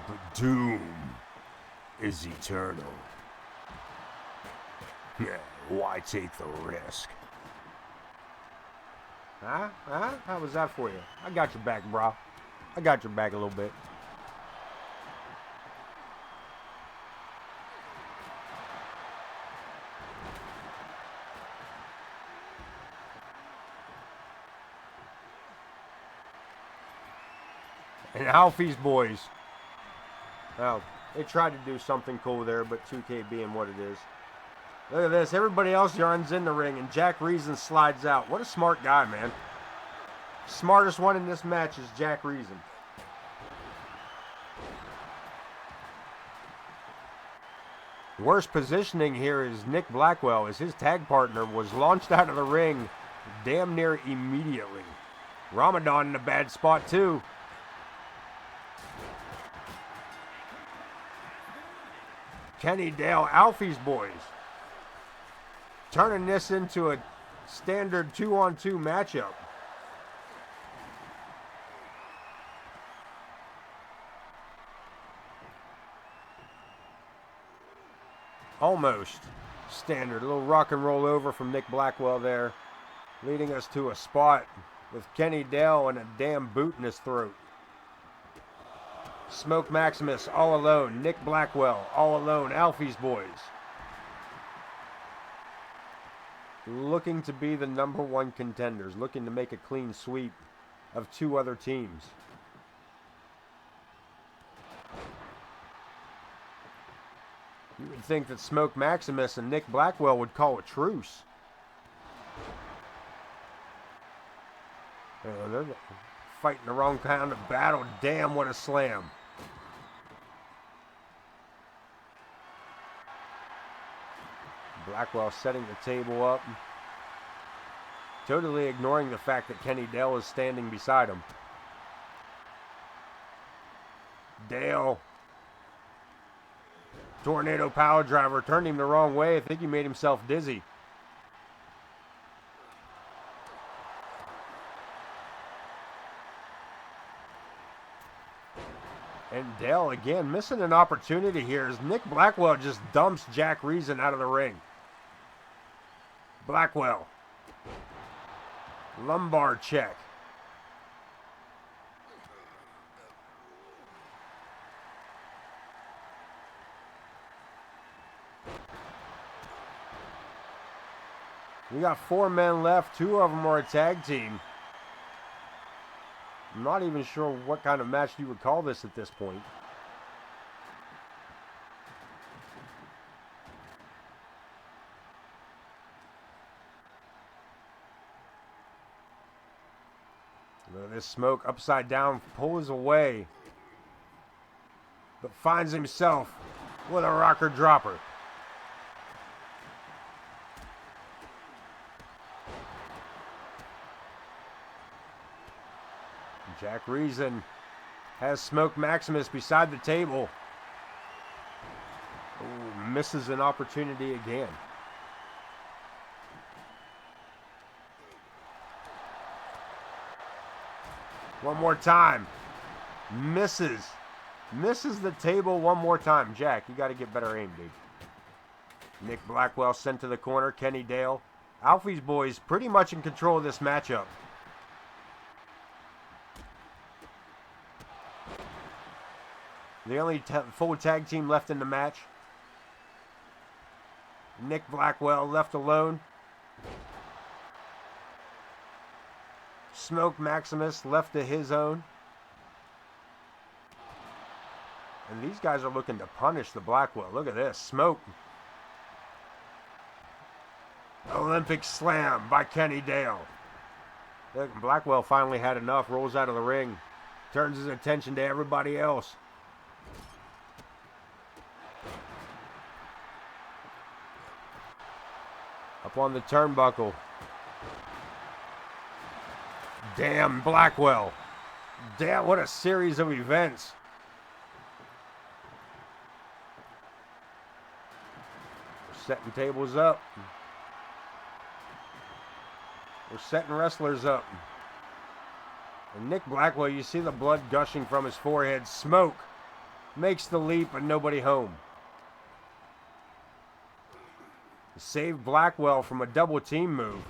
but doom is eternal. Why take the risk? Huh? How was that for you? I got your back, bro. I got your back a little bit. And Alfie's boys. Well, they tried to do something cool there, but 2K being what it is. Look at this. Everybody else runs in the ring, and Jack Reason slides out. What a smart guy, man. Smartest one in this match is Jack Reason. Worst positioning here is Nick Blackwell, as his tag partner was launched out of the ring damn near immediately. Ramadan in a bad spot, too. Kenny Dale, Alfie's boys. Turning this into a standard 2-on-2 matchup. Almost standard. A little rock and roll over from Nick Blackwell there. Leading us to a spot with Kenny Dale and a damn boot in his throat. Smoke Maximus all alone. Nick Blackwell all alone. Alfie's boys. Looking to be the #1 contenders. Looking to make a clean sweep of 2 other teams. You would think that Smoke Maximus and Nick Blackwell would call a truce. They're fighting the wrong kind of battle. Damn, what a slam. Blackwell setting the table up. Totally ignoring the fact that Kenny Dale is standing beside him. Dale. Tornado power driver turned him the wrong way. I think he made himself dizzy. And Dale again missing an opportunity here as Nick Blackwell just dumps Jack Reason out of the ring. Blackwell. Lumbar check. We got 4 men left. 2 of them are a tag team. I'm not even sure what kind of match you would call this at this point. Look at this Smoke upside down, pulls away, but finds himself with a rocker dropper. Jack Reason has Smoke Maximus beside the table. Ooh, misses an opportunity again. One more time. Misses the table one more time. Jack, you got to get better aim, dude. Nick Blackwell sent to the corner. Kenny Dale. Alfie's boys pretty much in control of this matchup. The only full tag team left in the match. Nick Blackwell left alone. Smoke Maximus left to his own. And these guys are looking to punish the Blackwell. Look at this. Smoke. Olympic slam by Kenny Dale. Look, Blackwell finally had enough. Rolls out of the ring. Turns his attention to everybody else. Up on the turnbuckle. Damn, Blackwell. Damn, what a series of events. We're setting tables up. We're setting wrestlers up. And Nick Blackwell, you see the blood gushing from his forehead. Smoke makes the leap and nobody home. Save Blackwell from a double team move.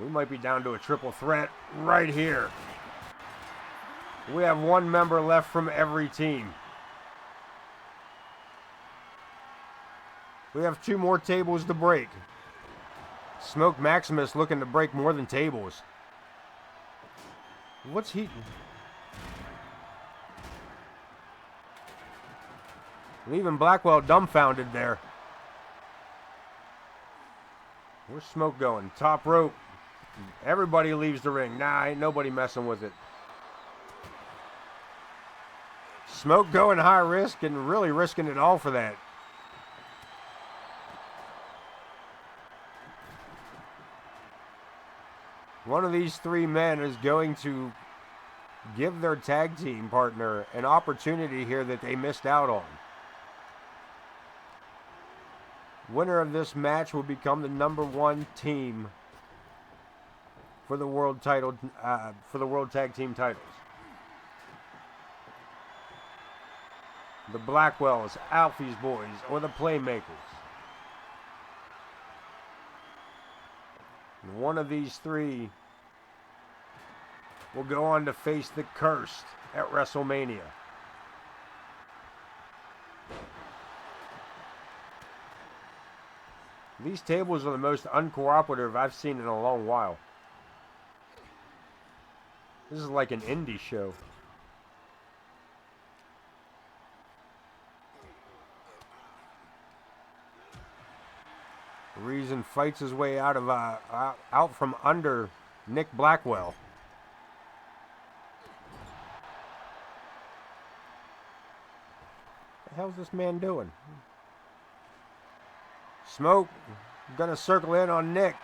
We might be down to a triple threat right here. We have 1 member left from every team. We have 2 more tables to break. Smoke Maximus looking to break more than tables. What's he... Leaving Blackwell dumbfounded there. Where's Smoke going? Top rope. Everybody leaves the ring. Nah, ain't nobody messing with it. Smoke going high risk and really risking it all for that. One of these 3 men is going to give their tag team partner an opportunity here that they missed out on. Winner of this match will become the #1 team for the world title, for the World Tag Team titles. The Blackwells, Alfie's boys, or the Playmakers. And one of these 3 will go on to face the Cursed at WrestleMania. These tables are the most uncooperative I've seen in a long while. This is like an indie show. Reason fights his way out of out from under Nick Blackwell. What the hell's this man doing? Smoke gonna circle in on Nick.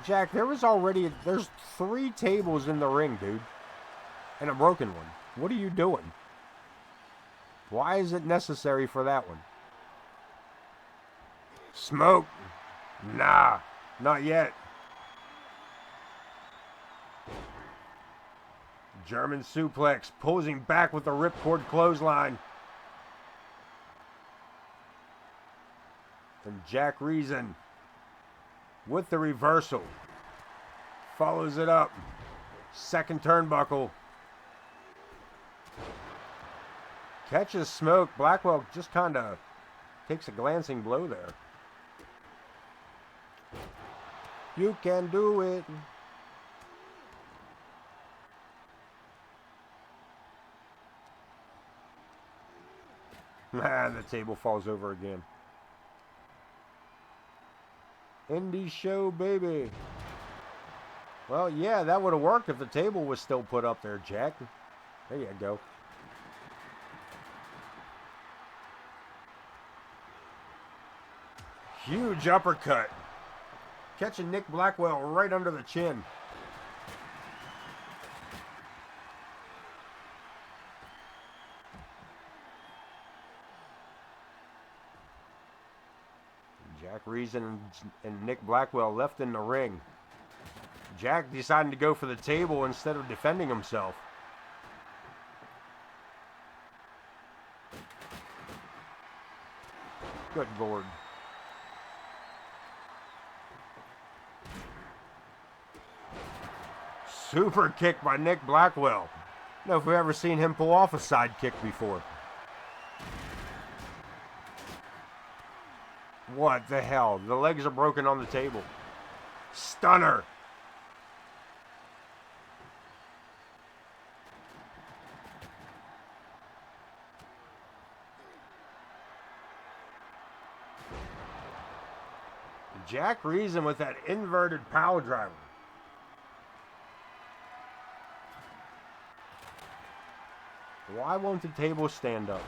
Jack, there's 3 tables in the ring, dude. And a broken one. What are you doing? Why is it necessary for that one? Smoke. Nah, not yet. German suplex, pulls him back with the ripcord clothesline. And Jack Reason, with the reversal, follows it up. Second turnbuckle. Catches Smoke. Blackwell just kind of takes a glancing blow there. You can do it. Man, the table falls over again. Indie show, baby. Well, yeah, that would have worked if the table was still put up there, Jack. There you go. Huge uppercut. Catching Nick Blackwell right under the chin. Jack Reason and Nick Blackwell left in the ring. Jack deciding to go for the table instead of defending himself. Good Lord. Super kick by Nick Blackwell. I don't know if we've ever seen him pull off a side kick before. What the hell? The legs are broken on the table. Stunner. Jack Reason with that inverted power driver. Why won't the table stand up?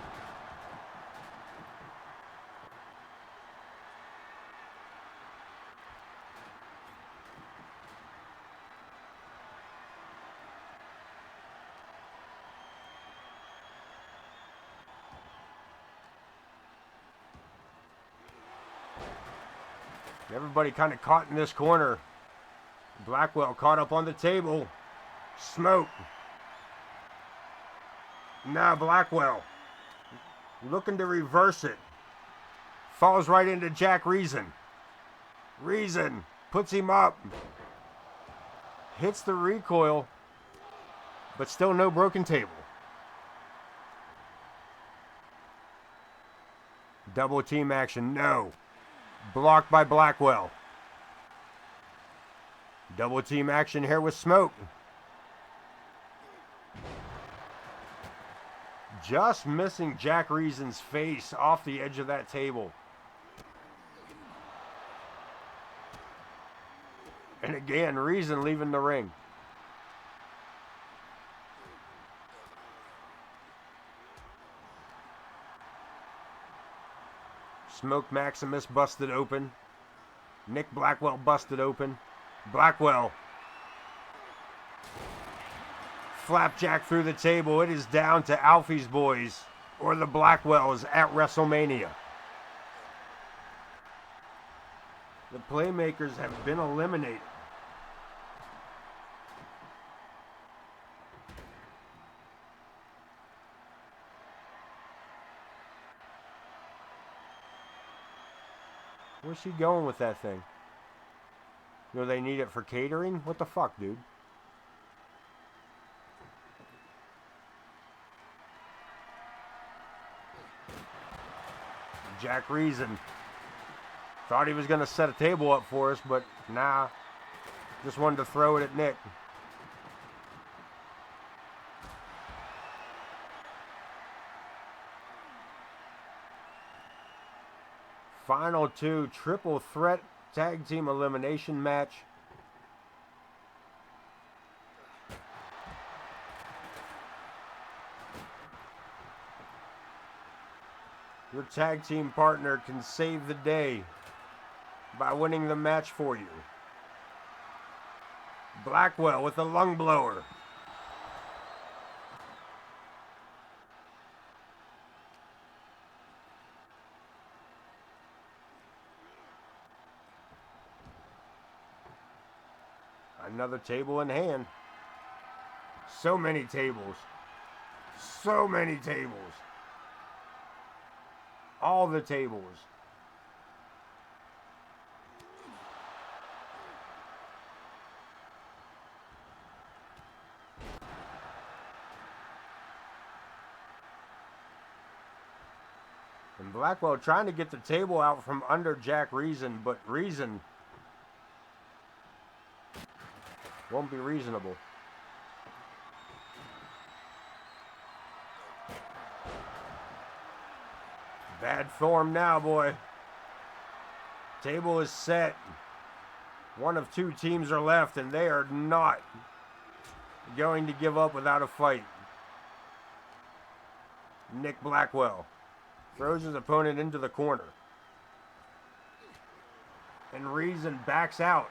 Everybody kind of caught in this corner. Blackwell caught up on the table. Smoke. Now Blackwell looking to reverse it. Falls right into Jack Reason. Reason puts him up. Hits the recoil, but still no broken table. Double team action, no. Blocked by Blackwell. Double team action here with Smoke. Just missing Jack Reason's face off the edge of that table. And again, Reason leaving the ring. Smoke Maximus busted open. Nick Blackwell busted open. Blackwell. Flapjack through the table. It is down to Alfie's boys or the Blackwells at WrestleMania. The Playmakers have been eliminated. Where's she going with that thing? You know they need it for catering? What the fuck, dude? Jack Reason thought he was going to set a table up for us, but nah. Just wanted to throw it at Nick. Final two triple threat tag team elimination match. Your tag team partner can save the day by winning the match for you. Blackwell with a lung blower. Another table in hand. So many tables. So many tables. All the tables. Blackwell trying to get the table out from under Jack Reason, but Reason won't be reasonable. Bad form now, boy. Table is set. One of two teams are left, and they are not going to give up without a fight. Nick Blackwell throws his opponent into the corner. And Reason backs out.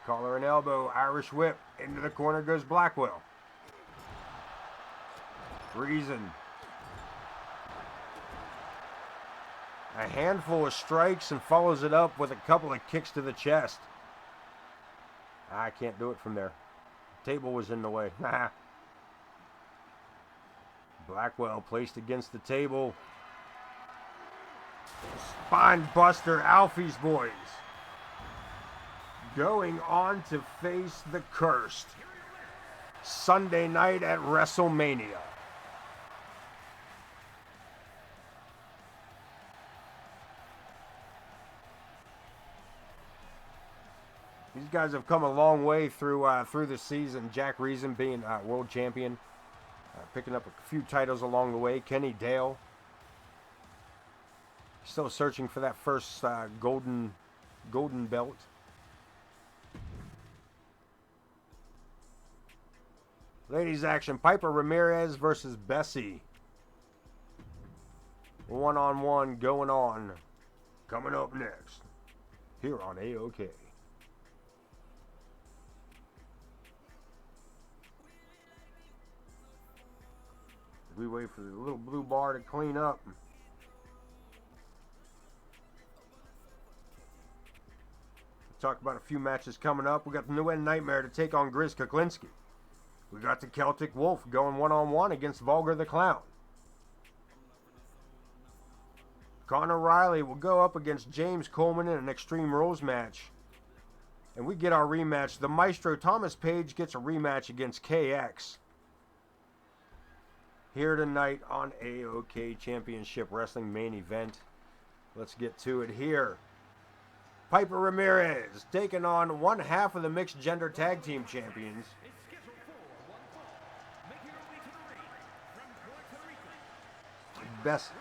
Collar and elbow, Irish whip. Into the corner goes Blackwell. Reason. A handful of strikes and follows it up with a couple of kicks to the chest. I can't do it from there. The table was in the way. Blackwell placed against the table. Spine buster, Alfie's boys. Going on to face the Cursed. Sunday night at WrestleMania. These guys have come a long way through the season. Jack Reason being world champion. Picking up a few titles along the way. Kenny Dale. Still searching for that first golden belt. Ladies action. Piper Ramirez versus Bessie. One-on-one going on. Coming up next. Here on AoK. We wait for the little blue bar to clean up. Talk about a few matches coming up. We got the New End Nightmare to take on Grizz Kuklinski. We got the Celtic Wolf going one-on-one against Vulgar the Clown. Connor Riley will go up against James Coleman in an Extreme Rules match. And we get our rematch. The Maestro Thomas Page gets a rematch against KX. Here tonight on AoK Championship Wrestling main event. Let's get to it here. Piper Ramirez taking on one half of the mixed gender tag team champions. Best.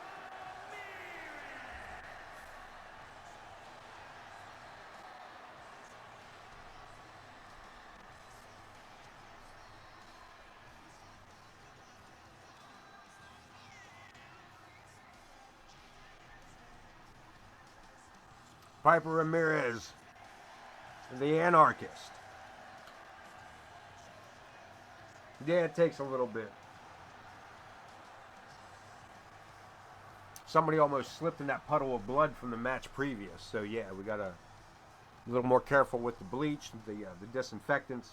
Piper Ramirez, the Anarchist. Yeah, it takes a little bit. Somebody almost slipped in that puddle of blood from the match previous. So yeah, we got a little more careful with the bleach, the disinfectants.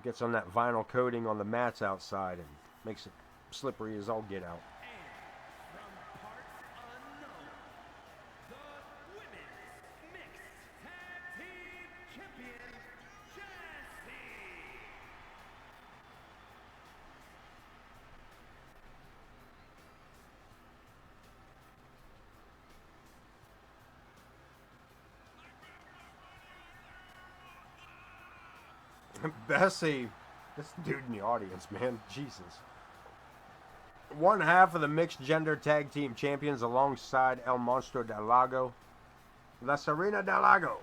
Gets on that vinyl coating on the mats outside and makes it slippery as all get out. Bessie, this dude in the audience, man, Jesus. One half of the mixed gender tag team champions alongside El Monstro del Lago. La Serena del Lago.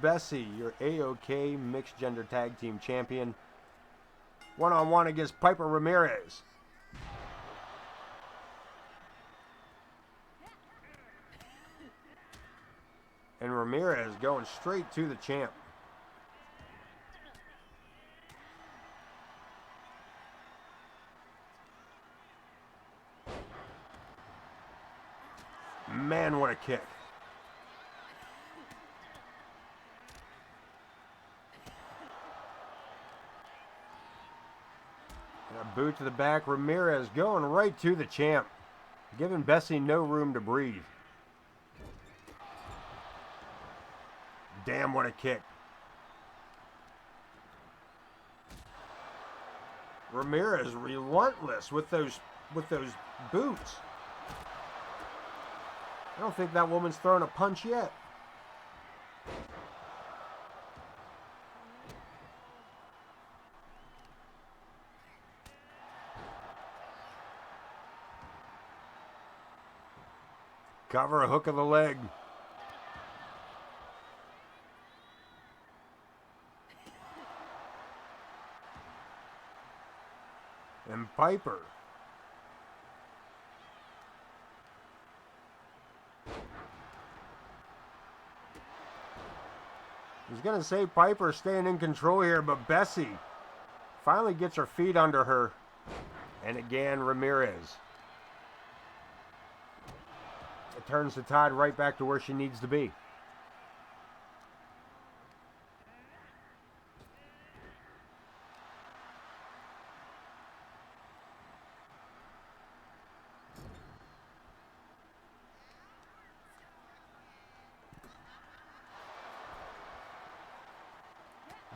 Bessie, your AoK mixed gender tag team champion. One-on-one against Piper Ramirez. And Ramirez going straight to the champ. Man, what a kick. And a boot to the back. Ramirez going right to the champ. Giving Bessie no room to breathe. Damn, what a kick. Ramirez relentless with those boots. I don't think that woman's thrown a punch yet. Cover, a hook of the leg. And Piper. I was going to say Piper staying in control here, but Bessie finally gets her feet under her. And again, Ramirez. It turns the tide right back to where she needs to be.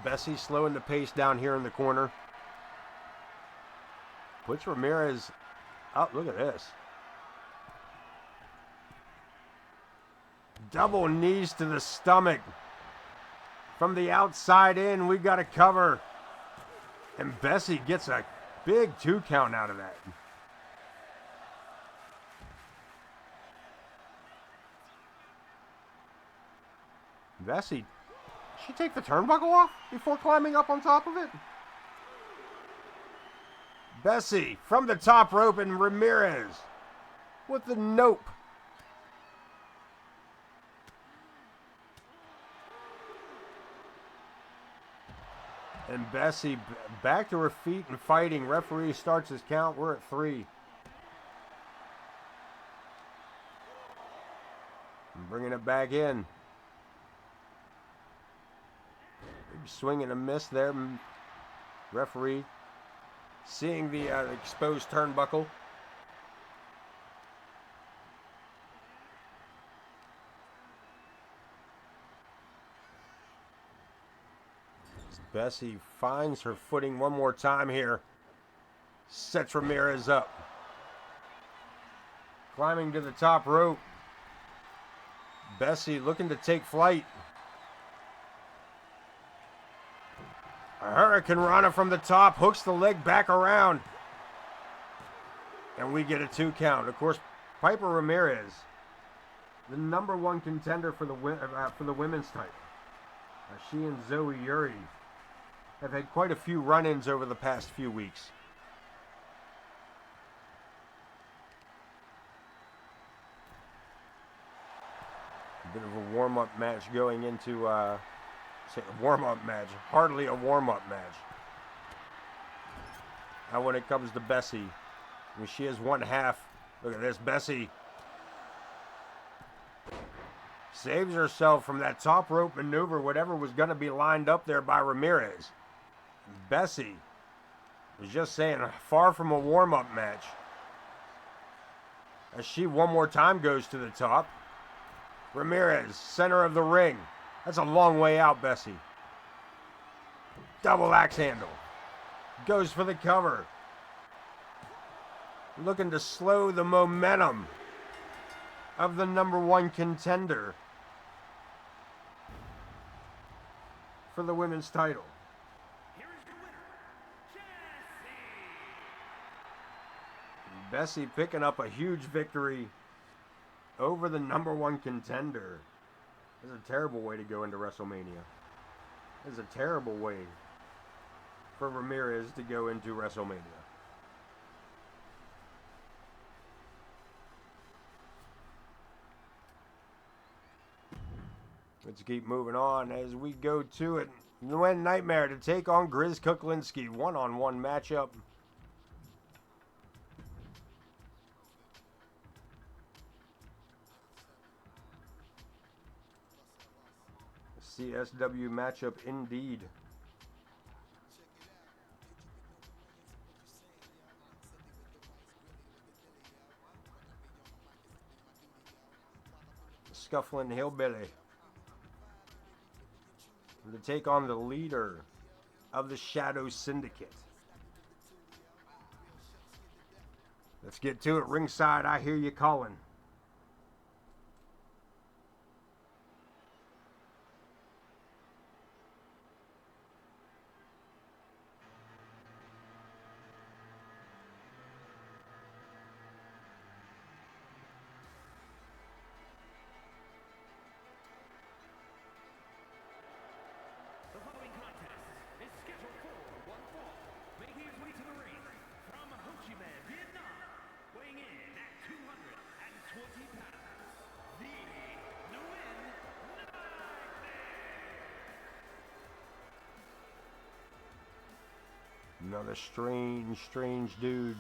Bessie slowing the pace down here in the corner. Puts Ramirez up. Look at this. Double knees to the stomach. From the outside in, we got a cover. And Bessie gets a big 2 count out of that. Bessie, she take the turnbuckle off before climbing up on top of it? Bessie from the top rope, and Ramirez with the nope. And Bessie back to her feet and fighting. Referee starts his count. We're at 3. And bringing it back in. Big swing and a miss there. Referee seeing the exposed turnbuckle. Bessie finds her footing one more time here. Sets Ramirez up. Climbing to the top rope. Bessie looking to take flight. A Hurricane Rana from the top. Hooks the leg back around. And we get a 2 count. Of course, Piper Ramirez, the #1 contender for the women's title. She and Zoe Yuri have had quite a few run-ins over the past few weeks. A bit of a warm-up match going into, say a warm-up match, hardly a warm-up match. Now when it comes to Bessie, I mean, she is one half. Look at this, Bessie saves herself from that top rope maneuver, whatever was going to be lined up there by Ramirez. Bessie was just saying, far from a warm-up match. As she one more time goes to the top. Ramirez, center of the ring. That's a long way out, Bessie. Double axe handle. Goes for the cover. Looking to slow the momentum of the #1 contender for the women's title. Bessie picking up a huge victory over the #1 contender. This is a terrible way to go into WrestleMania. This is a terrible way for Ramirez to go into WrestleMania. Let's keep moving on as we go to it. Nguyen Nightmare to take on Grizz Kuklinski. One-on-one matchup. CSW matchup indeed. Scuffling Hillbilly to take on the leader of the Shadow Syndicate. Let's get to it. Ringside, I hear you calling. The following contest is scheduled for one fall, making his way to the ring from Ho Chi Minh, Vietnam, weighing in at 220 pounds, the Nguyen Nightmare. Another strange dude.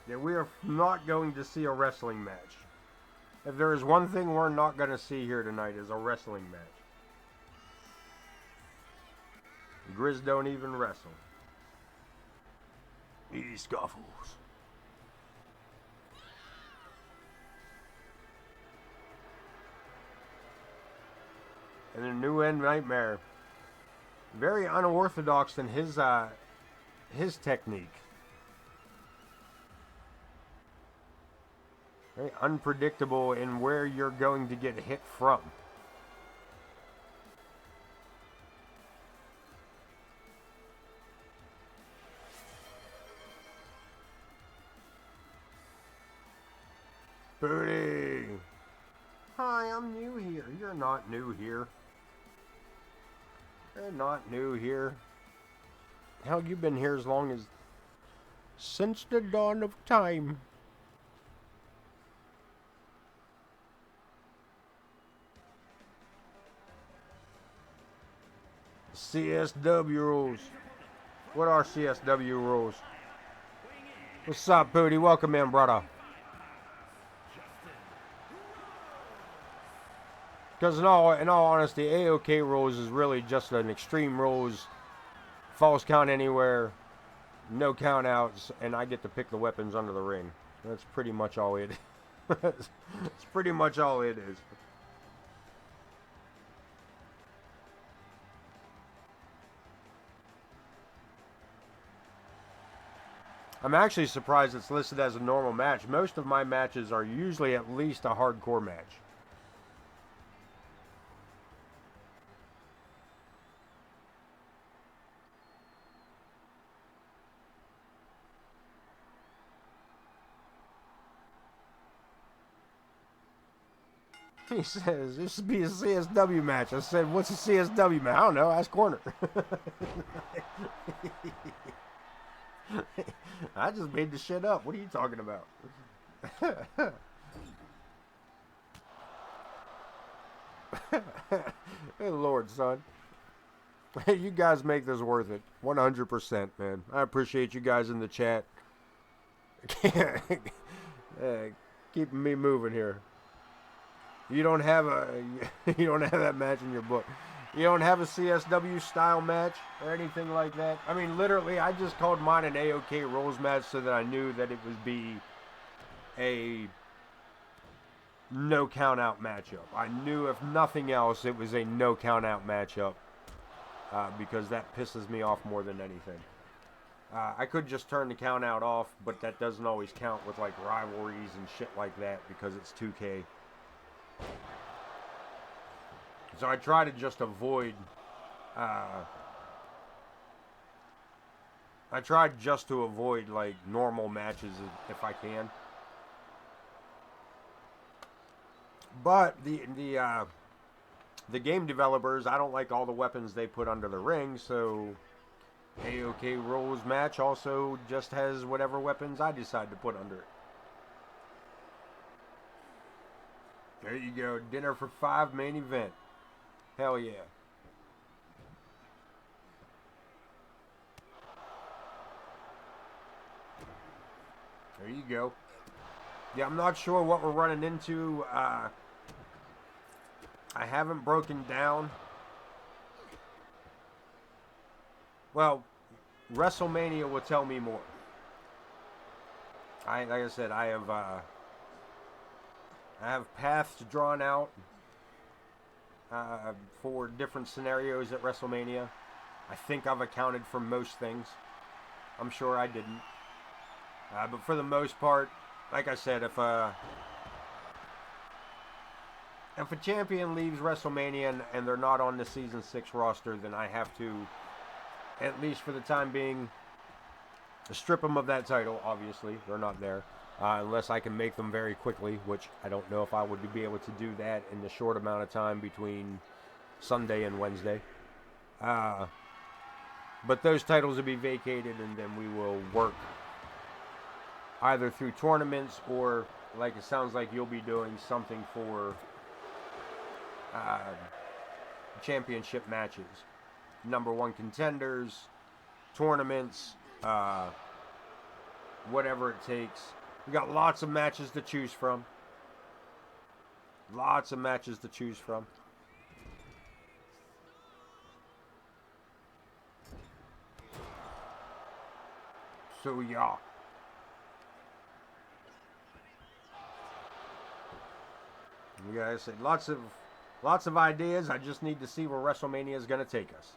Yeah, we are not going to see a wrestling match. If there is one thing we're not going to see here tonight is a wrestling match. Grizz don't even wrestle. Easy scuffles. And the Nguyen Nightmare, very unorthodox in his technique. Very unpredictable in where you're going to get hit from. Booty! Hi, I'm new here. You're not new here. You're not new here. Hell, you've been here as long as... since the dawn of time. CSW rules. What are CSW rules? What's up, Booty? Welcome in, brother. Because in all honesty, AoK rules is really just an Extreme Rules, false count anywhere, no count outs, and I get to pick the weapons under the ring. That's pretty much all it is. That's pretty much all it is. I'm actually surprised it's listed as a normal match. Most of my matches are usually at least a hardcore match. He says, this should be a CSW match. I said, what's a CSW match? I don't know. Ask Corner. I just made the shit up. What are you talking about? Good Lord, son. You guys make this worth it. 100%, man. I appreciate you guys in the chat. Keeping me moving here. You don't have that match in your book. You don't have a CSW style match or anything like that. I mean, literally, I just called mine an AoK rules match so that I knew that it would be a no count out matchup. I knew if nothing else, it was a no count out matchup because that pisses me off more than anything. I could just turn the count out off, but that doesn't always count with like rivalries and shit like that because it's 2K. So I try to just avoid, I tried just to avoid like normal matches if I can. But the game developers, I don't like all the weapons they put under the ring, so AoK rules match also just has whatever weapons I decide to put under it. There you go, dinner for 5 main event. Hell yeah. There you go. Yeah, I'm not sure what we're running into. I haven't broken down. Well, WrestleMania will tell me more. Like I said, I I have paths drawn out for different scenarios at WrestleMania. I think I've accounted for most things. I'm sure I didn't. But for the most part, like I said, if a champion leaves WrestleMania and they're not on the Season 6 roster, then I have to, at least for the time being, strip them of that title. Obviously, they're not there. Unless I can make them very quickly, which I don't know if I would be able to do that in the short amount of time between Sunday and Wednesday. But those titles will be vacated, and then we will work either through tournaments or, like it sounds like you'll be doing, something for championship matches. Number one contenders, tournaments, whatever it takes. We got lots of matches to choose from. Lots of matches to choose from. So yeah. You guys said lots of ideas. I just need to see where WrestleMania is going to take us.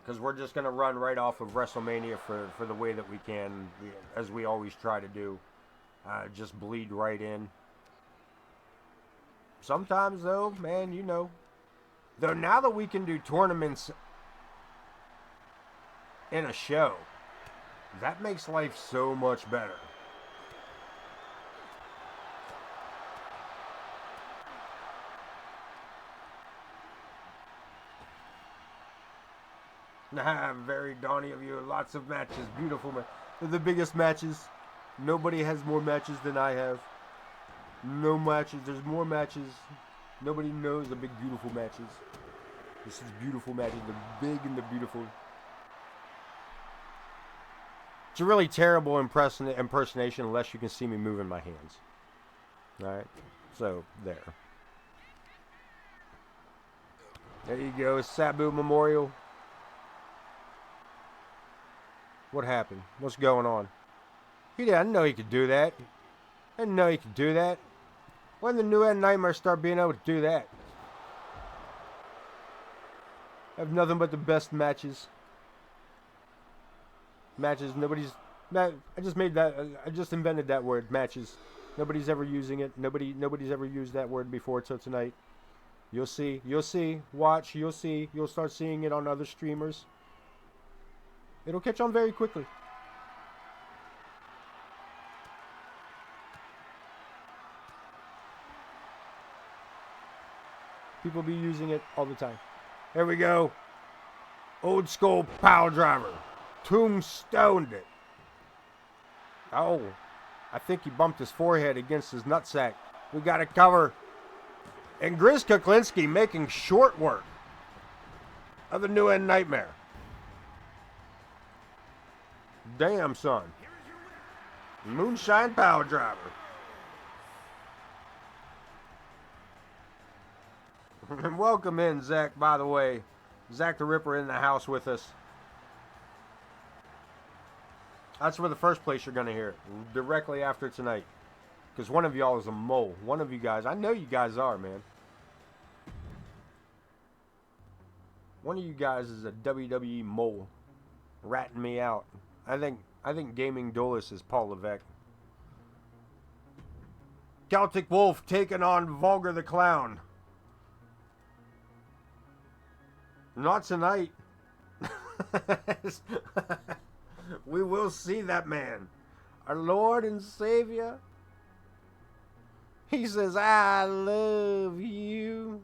Because we're just going to run right off of WrestleMania for the way that we can, as we always try to do. Just bleed right in. Sometimes, though, man, you know. Though now that we can do tournaments in a show, that makes life so much better. Very Donny of you. Lots of matches. Beautiful matches. They're the biggest matches. Nobody has more matches than I have. No matches. There's more matches. Nobody knows the big, beautiful matches. This is beautiful matches. The big and the beautiful. It's a really terrible impersonation unless you can see me moving my hands. Alright? So, there. There you go. Sabu Memorial. What happened? What's going on? I didn't know he could do that. I didn't know he could do that. When did the New End Nightmare start being able to do that? I have nothing but the best matches. Matches. Nobody's. I just made that. I just invented that word. Matches. Nobody's ever using it. Nobody's ever used that word before till tonight. You'll see. You'll see. Watch. You'll see. You'll start seeing it on other streamers. It'll catch on very quickly. People be using it all the time. There we go. Old school pile driver. Tombstoned it. Oh, I think he bumped his forehead against his nutsack. We got it covered. And Grizz Kuklinski making short work of the New End Nightmare. Damn, son. Moonshine Power Driver. And welcome in, Zach, by the way. Zach the Ripper in the house with us. That's where the first place you're going to hear it. Directly after tonight. Because one of y'all is a mole. One of you guys. I know you guys are, man. One of you guys is a WWE mole. Ratting me out. I think Gaming Duelist is Paul Levesque. Celtic Wolf taking on Vulgar the Clown. Not tonight. We will see that man. Our Lord and Savior. He says, I love you.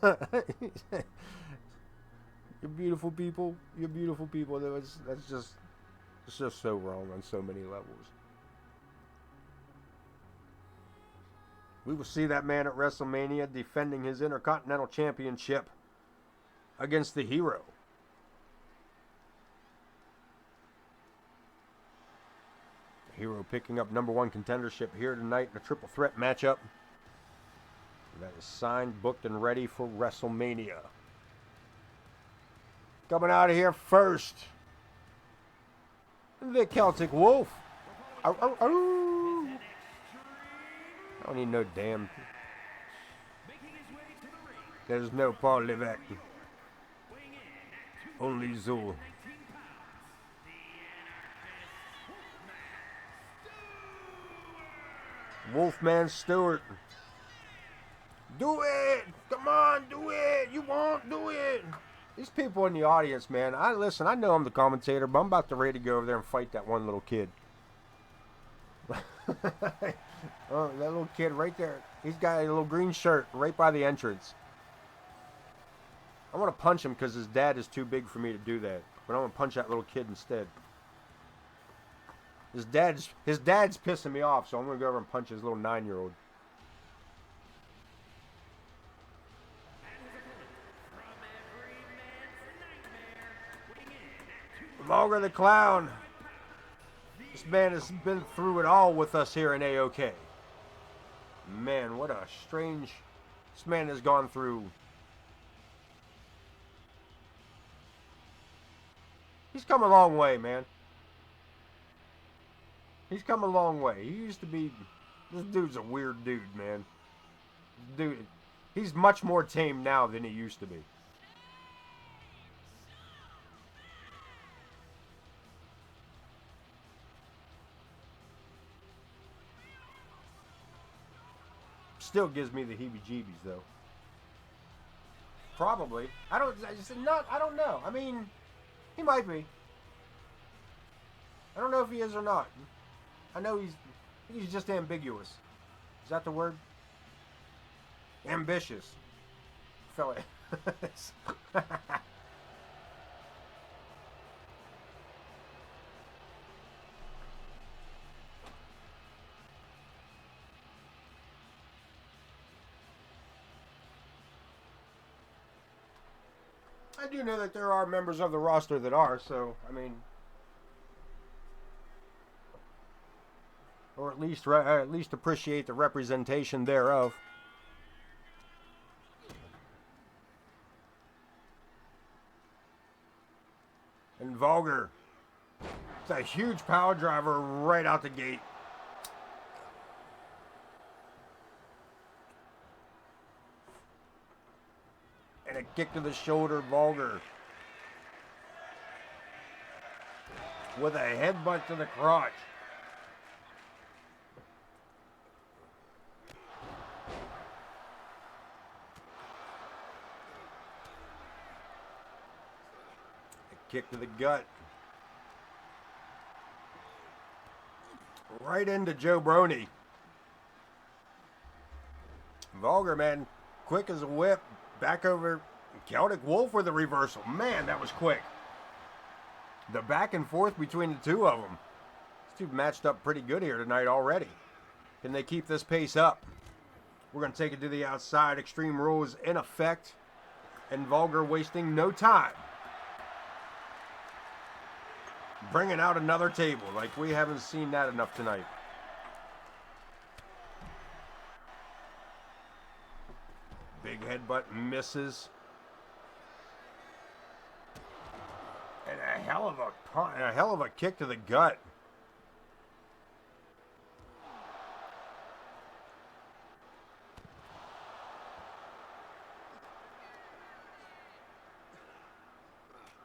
You're beautiful people. You're beautiful people. That's just... It's just so wrong on so many levels. We will see that man at WrestleMania defending his Intercontinental Championship against the Hero. Hero picking up number one contendership here tonight in a triple threat matchup. That is signed, booked, and ready for WrestleMania. Coming out of here first, the Celtic Wolf. don't need no damn. Making his way to the ring There's no Paul Levesque. weighing in at Only Zul. 219 pounds, the anarchist Wolfman Stewart. Do it! Come on, do it! You won't do it! These people in the audience, man. I know I'm the commentator, but I'm about to ready to go over there and fight that one little kid. Oh, that little kid right there. He's got a little green shirt right by the entrance. I want to punch him because his dad is too big for me to do that. But I'm going to punch that little kid instead. His dad's pissing me off, so I'm going to go over and punch his little 9-year-old. Vulgar the Clown. This man has been through it all with us here in AoK. Man, what a strange... This man has gone through... He's come a long way, man. He's come a long way. He used to be... This dude's a weird dude, man. Dude, he's much more tame now than he used to be. Still gives me the heebie-jeebies, though. Probably. I don't know. I mean, he might be. I don't know if he is or not. I know he's just ambiguous. Is that the word? Ambitious. Fella. I do know that there are members of the roster that are, so, I mean... Or at least appreciate the representation thereof. And Vulgar. It's a huge power driver right out the gate. And a kick to the shoulder, Vulgar. With a headbutt to the crotch. A kick to the gut. Right into Joe Brony. Vulgar, man, quick as a whip. Back over Celtic Wolf with a reversal. Man, that was quick. The back and forth between the two of them. These two matched up pretty good here tonight already. Can they keep this pace up? We're going to take it to the outside. Extreme Rules in effect. And Vulgar wasting no time. Bringing out another table. Like we haven't seen that enough tonight. Big headbutt misses. And a hell of a kick to the gut.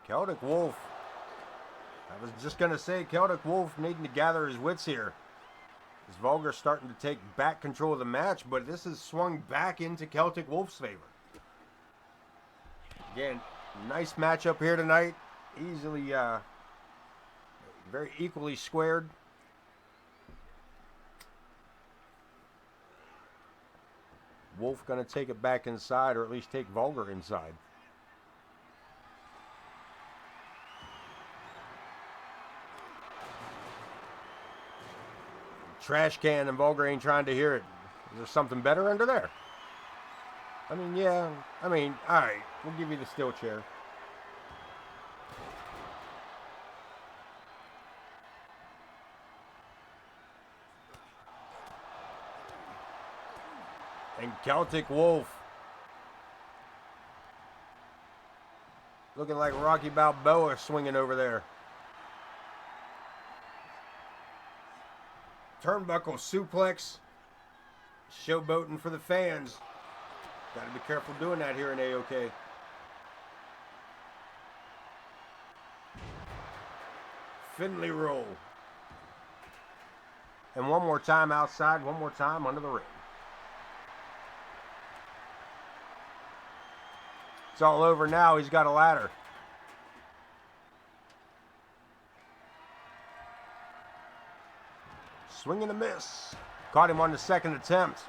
Celtic Wolf. I was just going to say Celtic Wolf needing to gather his wits here. As Vulgar starting to take back control of the match, but this has swung back into Celtic Wolf's favor. Again, nice matchup here tonight. Easily, very equally squared. Wolf going to take it back inside, or at least take Vulgar inside. Trash can, and Vulgar ain't trying to hear it. Is there something better under there? I mean, yeah. I mean, alright. We'll give you the steel chair. And Celtic Wolf. Looking like Rocky Balboa swinging over there. Turnbuckle suplex. Showboating for the fans. Got to be careful doing that here in AoK. Finley roll. And one more time outside, one more time under the ring. It's all over now. He's got a ladder. Swing and a miss. Caught him on the second attempt.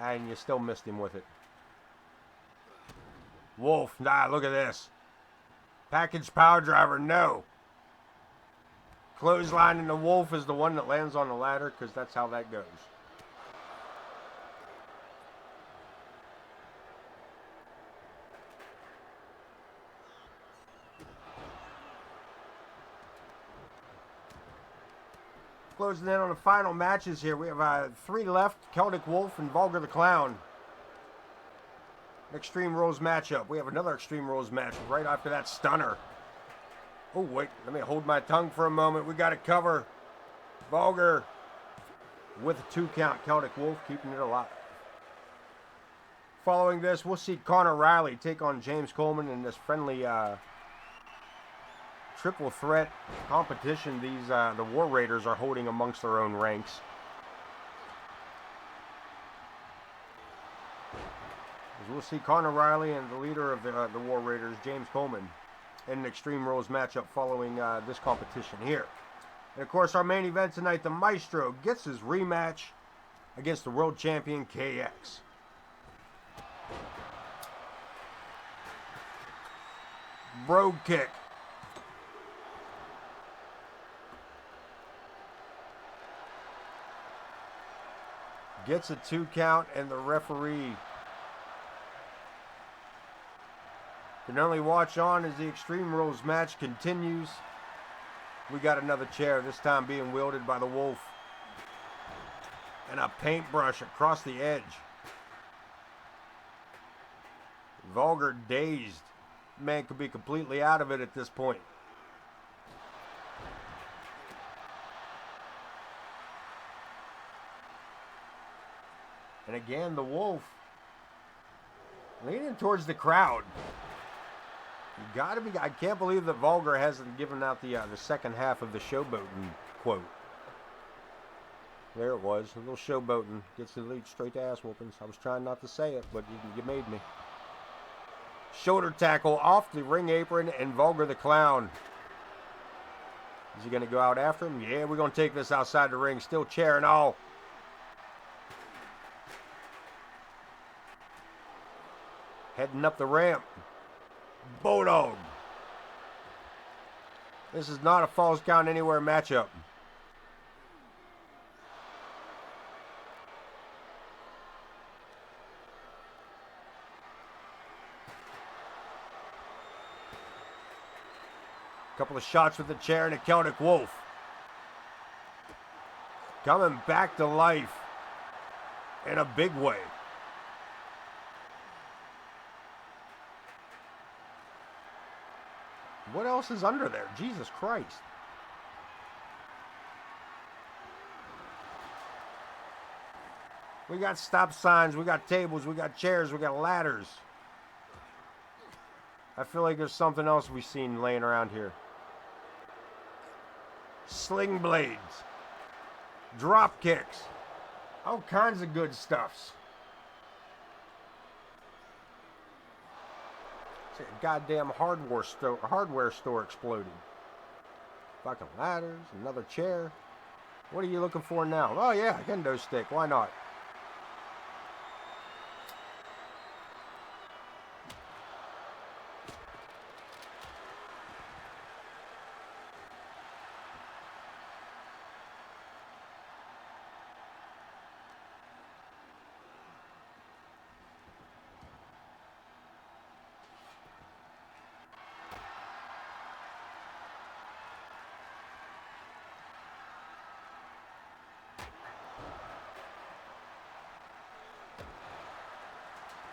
And you still missed him with it. Wolf, nah, look at this. Package power driver, no. Clothesline and the Wolf is the one that lands on the ladder because that's how that goes. Closing in on the final matches here. We have 3 left. Celtic Wolf and Vulgar the Clown. Extreme Rules matchup. We have another Extreme Rules match right after that stunner. Oh, wait. Let me hold my tongue for a moment. We got to cover Vulgar with a 2 count. Celtic Wolf keeping it alive. Following this, we'll see Connor Riley take on James Coleman in this friendly triple threat competition the War Raiders are holding amongst their own ranks. As we'll see Connor Riley and the leader of the War Raiders, James Coleman, in an Extreme Rules matchup following this competition here. And of course, our main event tonight, the Maestro gets his rematch against the world champion KX. Brogue kick. Gets a 2 count, and the referee can only watch on as the Extreme Rules match continues. We got another chair, this time being wielded by the Wolf. And a paintbrush across the edge. Vulgar dazed. Man could be completely out of it at this point. And again, the Wolf leaning towards the crowd. You gotta be. I can't believe that Vulgar hasn't given out the second half of the showboating quote. There it was, a little showboating. Gets the lead straight to ass whoopings. I was trying not to say it, but you made me. Shoulder tackle off the ring apron, and Vulgar the Clown. Is he gonna go out after him? Yeah, we're gonna take this outside the ring. Still chair and all. Heading up the ramp. Bulldog. This is not a Falls Count Anywhere matchup. Couple of shots with the chair and a Celtic Wolf. Coming back to life in a big way. What else is under there? Jesus Christ. We got stop signs, we got tables, we got chairs, we got ladders. I feel like there's something else we've seen laying around here. Sling blades. Drop kicks. All kinds of good stuffs. A goddamn hardware store exploded. Fucking ladders, another chair. What are you looking for now? Oh yeah, a kendo stick. Why not?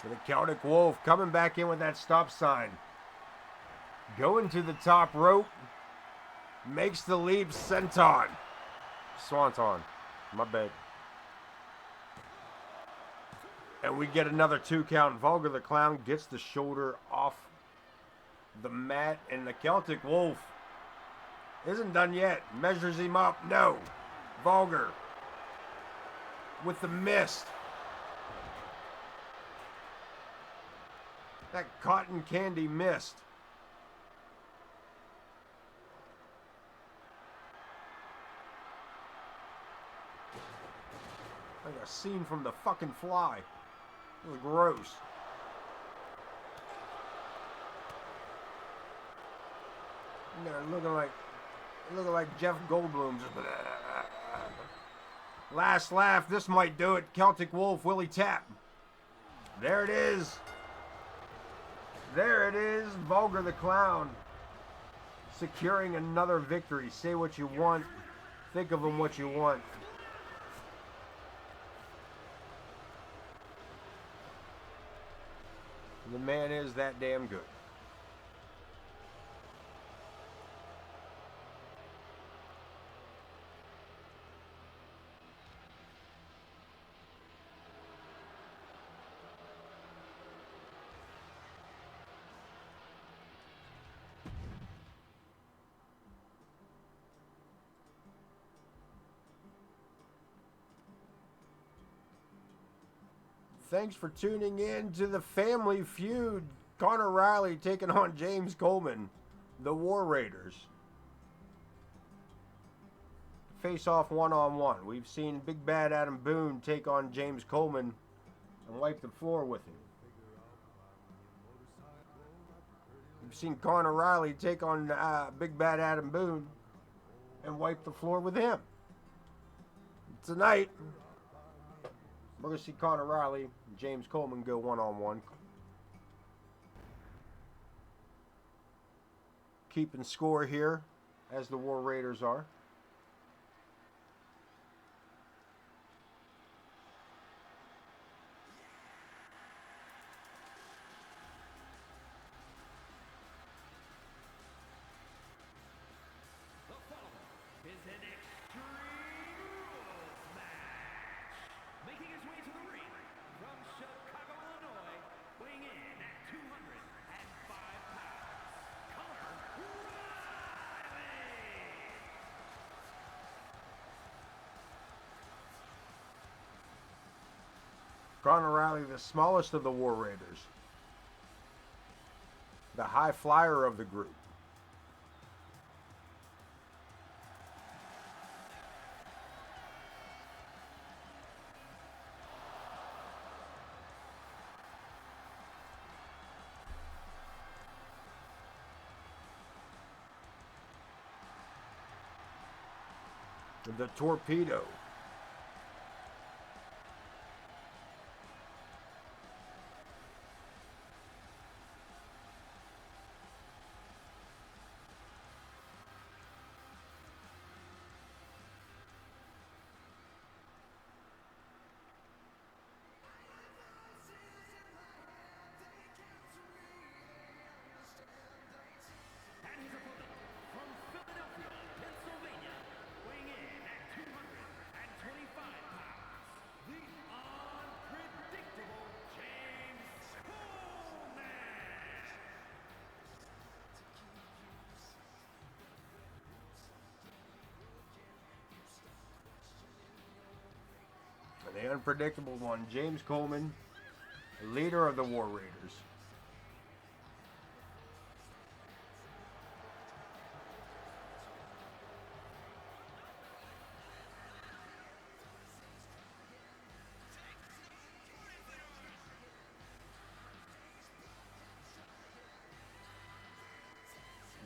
The Celtic Wolf coming back in with that stop sign. Going to the top rope. Makes the leap senton. Swanton. My bad. And we get another 2 count. Vulgar the Clown gets the shoulder off the mat, and the Celtic Wolf isn't done yet. Measures him up. No. Vulgar with the mist. That cotton candy mist. Like a scene from The fucking Fly. It was gross. You know, looking like Jeff Goldblum. Last laugh. This might do it. Celtic Wolf, Willie Tap. There it is. There it is. Vulgar the Clown securing another victory. Say what you want. Think of him what you want. The man is that damn good. Thanks for tuning in to the Family Feud. Conor Riley taking on James Coleman, the War Raiders. Face off one-on-one. We've seen Big Bad Adam Boone take on James Coleman and wipe the floor with him. We've seen Conor Riley take on Big Bad Adam Boone and wipe the floor with him. Tonight, we're going to see Conor Riley and James Coleman go one-on-one. Keeping score here, as the War Raiders are. The following is an Extreme Rules match. Making his way to the ring from Chicago, Illinois, weighing in at 205 pounds, Conor Riley. Conor Riley, the smallest of the War Raiders. The high flyer of the group. The Torpedo. And his opponent from Philadelphia, Pennsylvania, weighing in at 225 pounds, the unpredictable James Coleman. And the unpredictable one, James Coleman, leader of the War Raiders.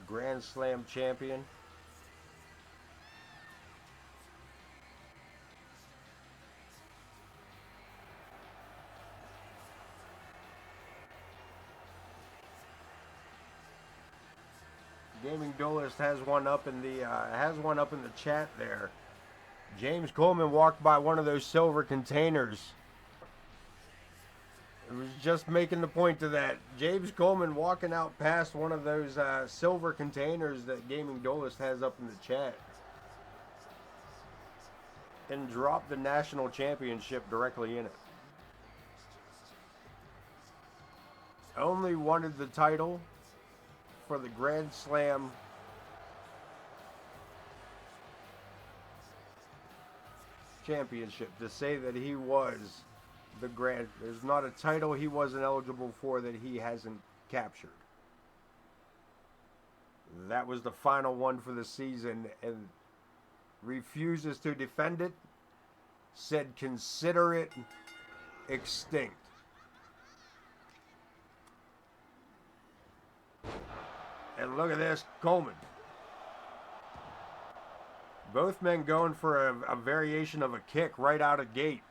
Grand Slam champion. Gaming Duelist has one up in the chat there. James Coleman walked by one of those silver containers. It was just making the point to that. James Coleman walking out past one of those silver containers that Gaming Duelist has up in the chat. And dropped the national championship directly in it. only wanted the title for the Grand Slam championship, to say that he was the Grand. There's not a title he wasn't eligible for that he hasn't captured. That was the final one for the season, and refuses to defend it. Said consider it extinct. And look at this, Coleman. Both men going for a variation of a kick right out of gate.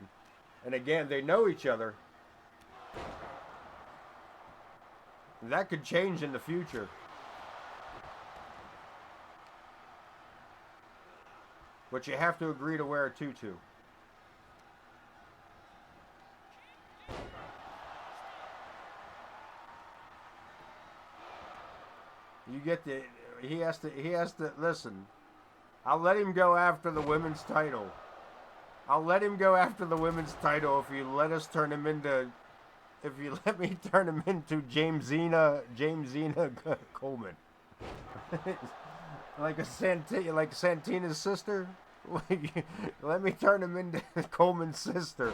And again, they know each other. That could change in the future. But you have to agree to wear a tutu. You get the, he has to, listen. I'll let him go after the women's title. I'll let him go after the women's title if you let us turn him into, if you let me turn him into Jamesina Coleman. like Santina's sister. Let me turn him into Coleman's sister,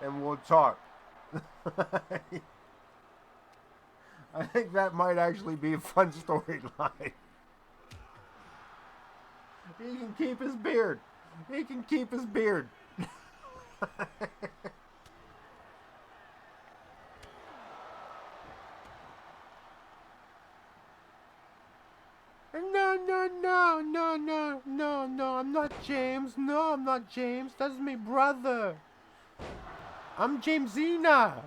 and we'll talk. I think that might actually be a fun storyline. He can keep his beard. He can keep his beard. No, I'm not James. No, I'm not James. That's my brother. I'm Jamesina.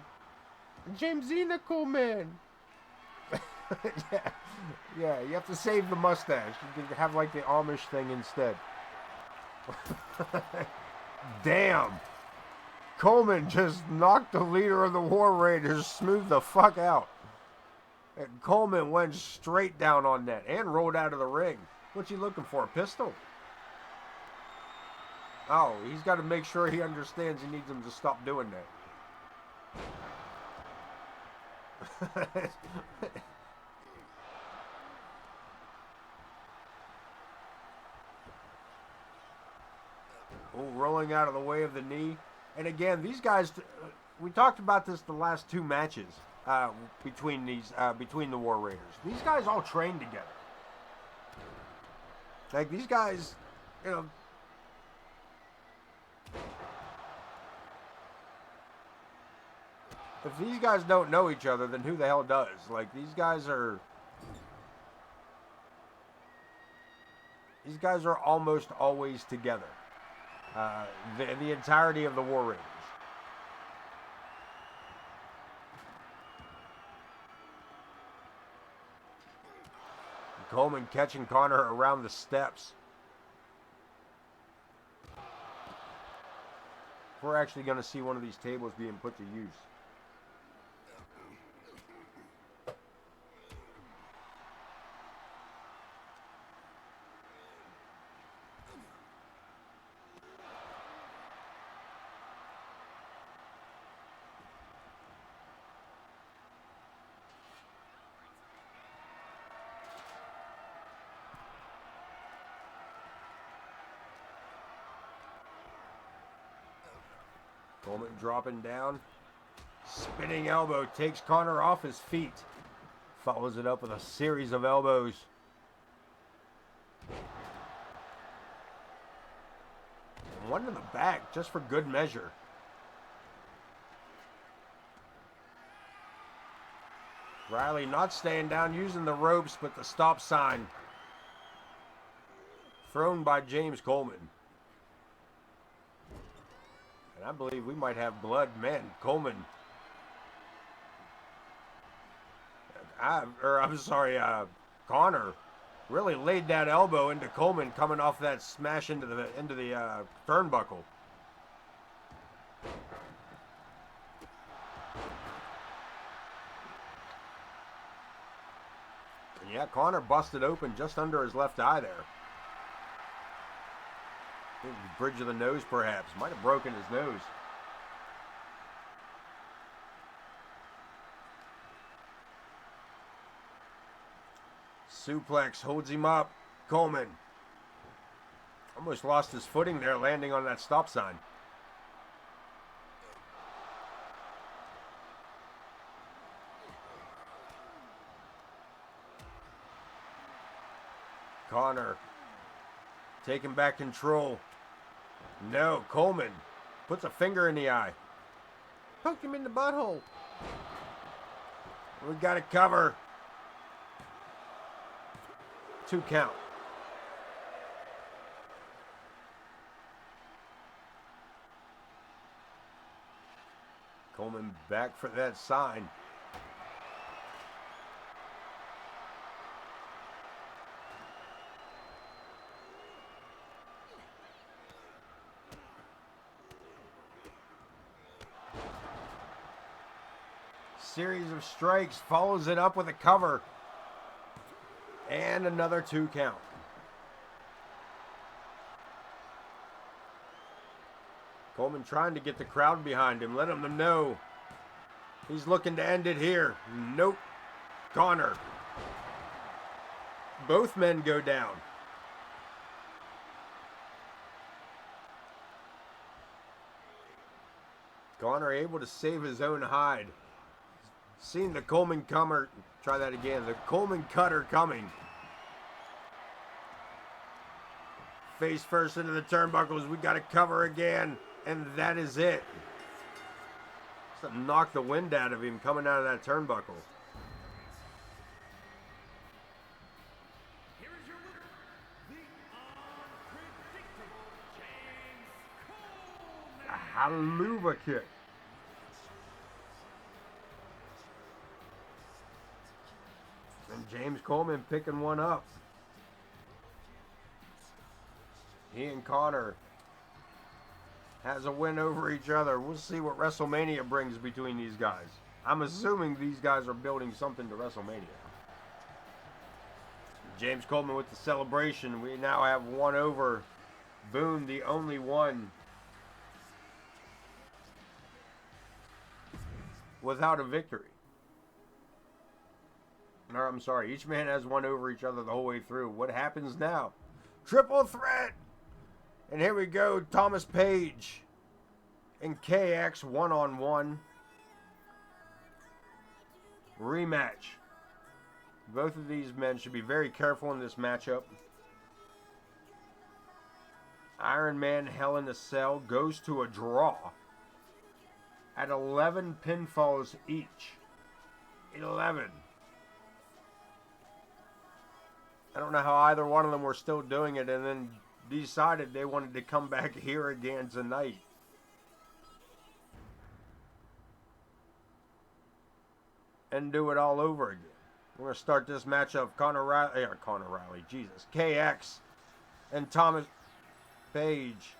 Jamesina Coleman. Yeah, you have to save the mustache. You can have like the Amish thing instead. Damn. Coleman just knocked the leader of the War Raiders smooth the fuck out. And Coleman went straight down on that and rolled out of the ring. What's he looking for? A pistol? Oh, he's got to make sure he understands he needs him to stop doing that. Oh, rolling out of the way of the knee. And again, these guys, we talked about this the last two matches between the War Raiders. These guys all train together. Like these guys, you know, if these guys don't know each other, then who the hell does? Like these guys are almost always together. The entirety of the War Raiders. Coleman catching Connor around the steps. We're actually going to see one of these tables being put to use. Coleman dropping down. Spinning elbow takes Connor off his feet. Follows it up with a series of elbows. One to the back just for good measure. Riley not staying down, using the ropes, but the stop sign. Thrown by James Coleman. I believe we might have blood. Man, Coleman. Connor really laid that elbow into Coleman coming off that smash into the turnbuckle. And yeah, Connor busted open just under his left eye there. Bridge of the nose, perhaps. Might have broken his nose. Suplex holds him up. Coleman almost lost his footing there, landing on that stop sign. Connor taking back control. No, Coleman puts a finger in the eye. Poked him in the butthole. We got to cover. 2 count. Coleman back for that sign. Series of strikes, follows it up with a cover. And another 2 count. Coleman trying to get the crowd behind him, let them know he's looking to end it here. Nope. Connor. Both men go down. Connor able to save his own hide. Seen the Coleman comer. Try that again. The Coleman cutter coming. Face first into the turnbuckles. We got to cover again. And that is it. Just knocked the wind out of him coming out of that turnbuckle. Here is your winner, the unpredictable James Coleman. A haluva kick. And James Coleman picking one up. He and Connor has a win over each other. We'll see what WrestleMania brings between these guys. I'm assuming these guys are building something to WrestleMania. James Coleman with the celebration. We now have one over. Boone, the only one without a victory. Or, I'm sorry, each man has one over each other the whole way through. What happens now? Triple threat! And here we go, Thomas Page and KX one-on-one. Rematch. Both of these men should be very careful in this matchup. Iron Man Hell in a Cell goes to a draw at 11 pinfalls each. 11. I don't know how either one of them were still doing it and then decided they wanted to come back here again tonight. And do it all over again. We're going to start this matchup. Connor Riley, Jesus. KX and Thomas Page.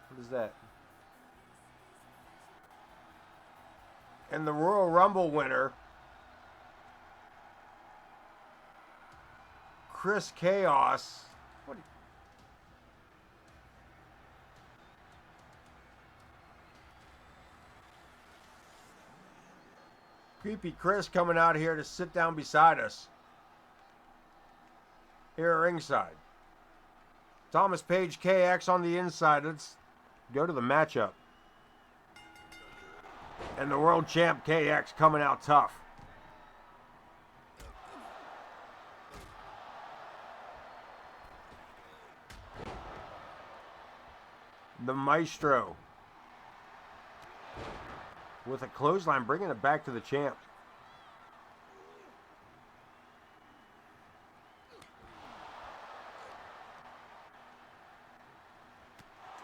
What is that? And the Royal Rumble winner, Chris Chaos. What? Creepy Chris coming out here to sit down beside us here at ringside. Thomas Page, KX on the inside. Let's go to the matchup. And the world champ KX coming out tough. The Maestro with a clothesline, bringing it back to the champ.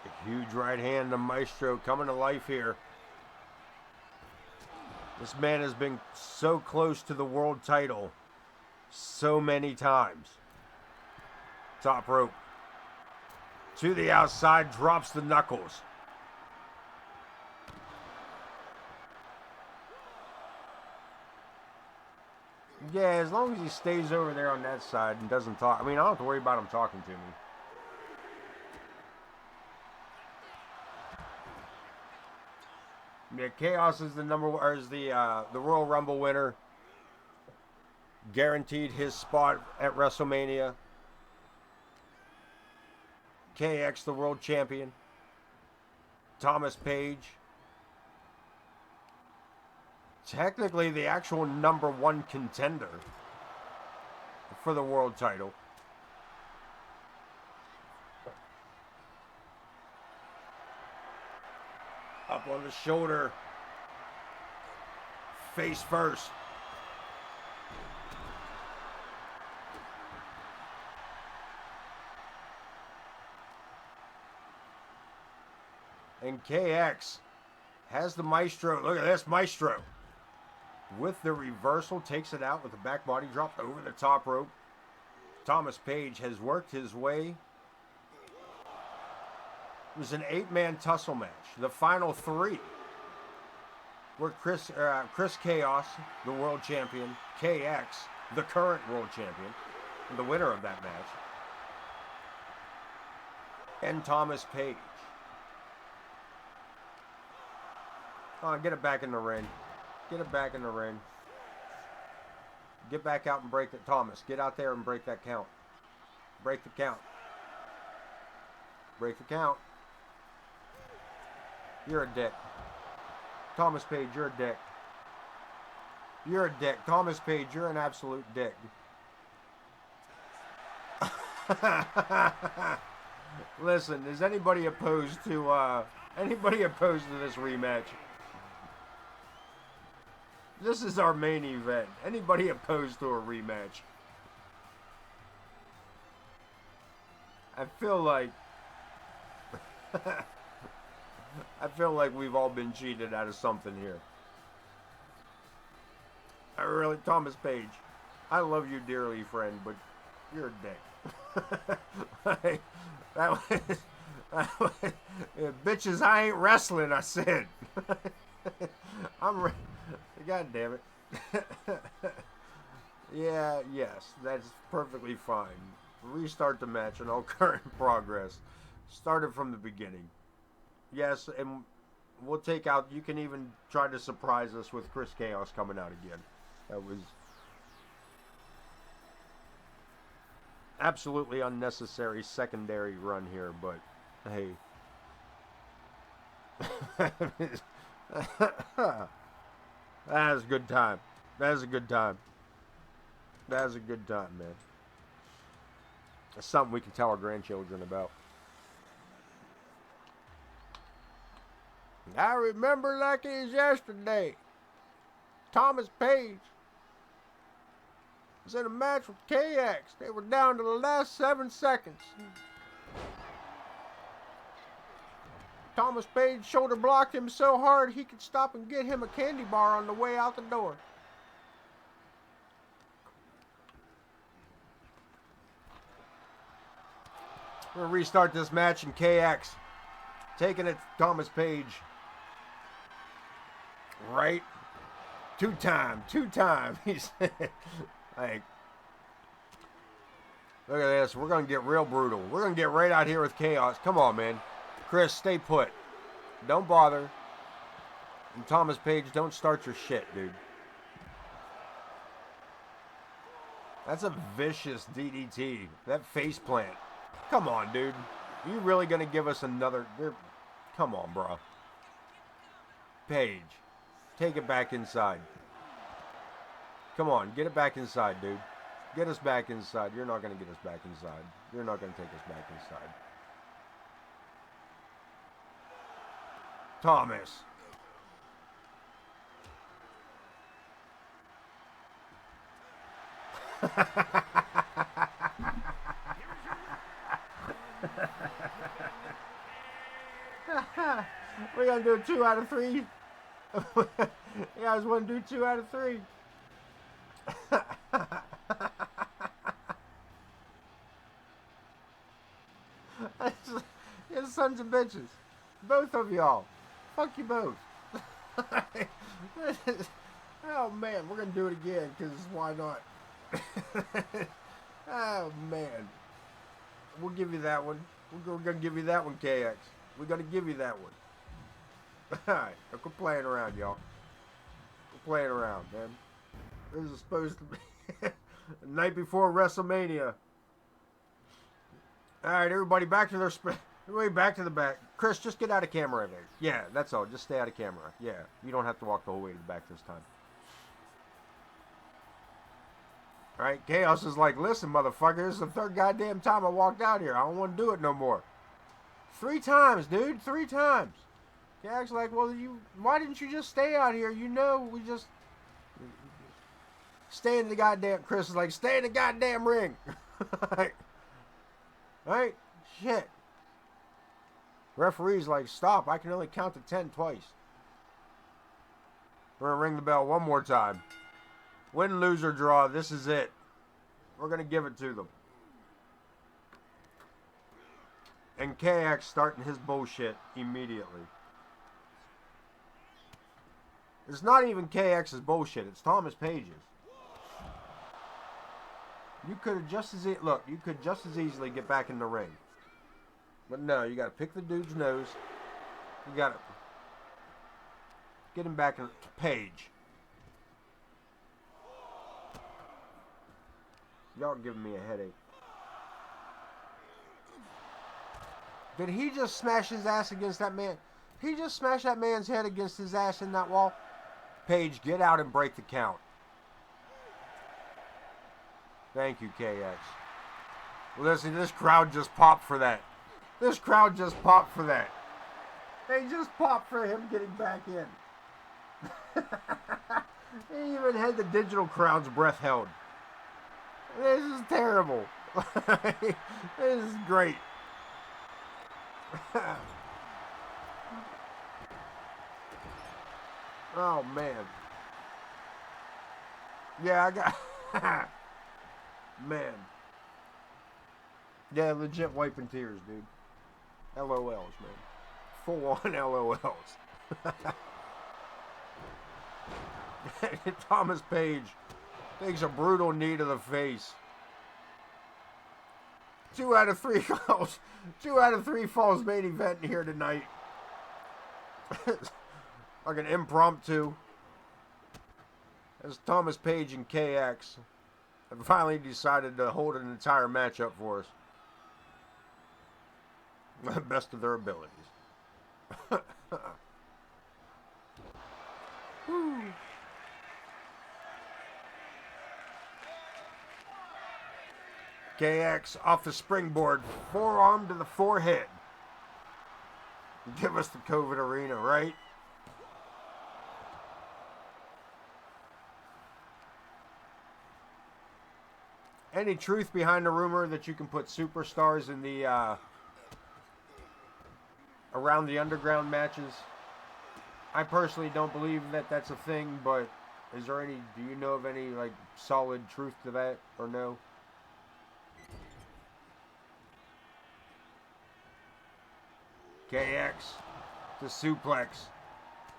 A huge right hand, the Maestro coming to life here. This man has been so close to the world title so many times. Top rope. To the outside, drops the knuckles. Yeah, as long as he stays over there on that side and doesn't talk. I mean, I don't have to worry about him talking to me. Yeah, Chaos is the Royal Rumble winner. guaranteed his spot at WrestleMania. KX, the world champion. Thomas Page, technically the actual #1 contender for the world title. Up on the shoulder. Face first. And KX has the Maestro. Look at this, Maestro. With the reversal, takes it out with a back body drop over the top rope. Thomas Page has worked his way. It was an 8-man tussle match. The final 3 were Chris Chaos, the world champion, KX, the current world champion, and the winner of that match, and Thomas Page. Oh, get it back in the ring. Get it back in the ring. Get back out and break it. Thomas, get out there and break that count. Break the count. Break the count. You're a dick. Thomas Page, you're a dick. You're a dick. Thomas Page, you're an absolute dick. Listen, is anybody opposed to this rematch? This is our main event. Anybody opposed to a rematch? I feel like we've all been cheated out of something here. I really, Thomas Page, I love you dearly, friend, but you're a dick. Bitches, I ain't wrestling, I said. God damn it. Yeah, yes, that's perfectly fine. Restart the match in all current progress. Start it from the beginning. Yes, and we'll take out, you can even try to surprise us with Chris Chaos coming out again. That was absolutely unnecessary secondary run here, but hey. That was a good time. That was a good time. That was a good time, man. That's something we can tell our grandchildren about. I remember like it was yesterday. Thomas Page was in a match with KX. They were down to the last 7 seconds. Thomas Page shoulder blocked him so hard he could stop and get him a candy bar on the way out the door. We're going to restart this match, and KX taking it to Thomas Page. Right? Two time. He said, like, look at this. We're going to get real brutal. We're going to get right out here with Chaos. Come on, man. Chris, stay put. Don't bother. And Thomas Page, don't start your shit, dude. That's a vicious DDT. That face plant. Come on, dude. You really going to give us another... Come on, bro. Page. Take it back inside. Come on, get it back inside, dude. Get us back inside. You're not going to get us back inside. You're not going to take us back inside. Thomas. We're going to do 2 out of 3. You guys want to do 2 out of 3? You sons of bitches. Both of y'all. Fuck you both. Oh man, we're gonna do it again, because why not? Oh man. We'll give you that one. We're gonna give you that one, KX. We're gonna give you that one. Alright, quit playing around, y'all. Quit playing around, man. This is supposed to be The night before WrestleMania. All right, everybody back to their everybody back to the back. Chris, just get out of camera there. Yeah, that's all. Just stay out of camera. Yeah, you don't have to walk the whole way to the back this time. All right, Chaos is like, listen, motherfucker, this is the third goddamn time I walked out here. I don't want to do it no more. 3 times, dude. 3 times. Chaos like, well, why didn't you just stay out here? You know, we just stay in the goddamn. Chris is like, stay in the goddamn ring. Right? Shit. Referee's like, stop. I can only count to 10 twice. We're going to ring the bell one more time. Win, lose, or draw. This is it. We're going to give it to them. And KX starting his bullshit immediately. It's not even KX's bullshit. It's Thomas Page's. You could have just as you could just as easily get back in the ring. But no, you got to pick the dude's nose. You got to get him back to Page. Y'all giving me a headache. Did he just smash his ass against that man? He just smashed that man's head against his ass in that wall. Page, get out and break the count. Thank you, KX. Listen, this crowd just popped for that. This crowd just popped for that. They just popped for him getting back in. He even had the digital crowd's breath held. This is terrible. This is great. Oh, man. Yeah, I got... Man. Yeah, legit wiping tears, dude. LOLs, man. Full on LOLs. Thomas Page takes a brutal knee to the face. 2 out of 3 falls. 2 out of 3 falls main event here tonight. Like an impromptu. As Thomas Page and KX have finally decided to hold an entire match up for us. The best of their abilities. KX off the springboard, forearm to the forehead. Give us the COVID arena, right? Any truth behind the rumor that you can put superstars in the around the underground matches? I personally don't believe that that's a thing, but is there any? Do you know of any like solid truth to that, or no? KX to suplex.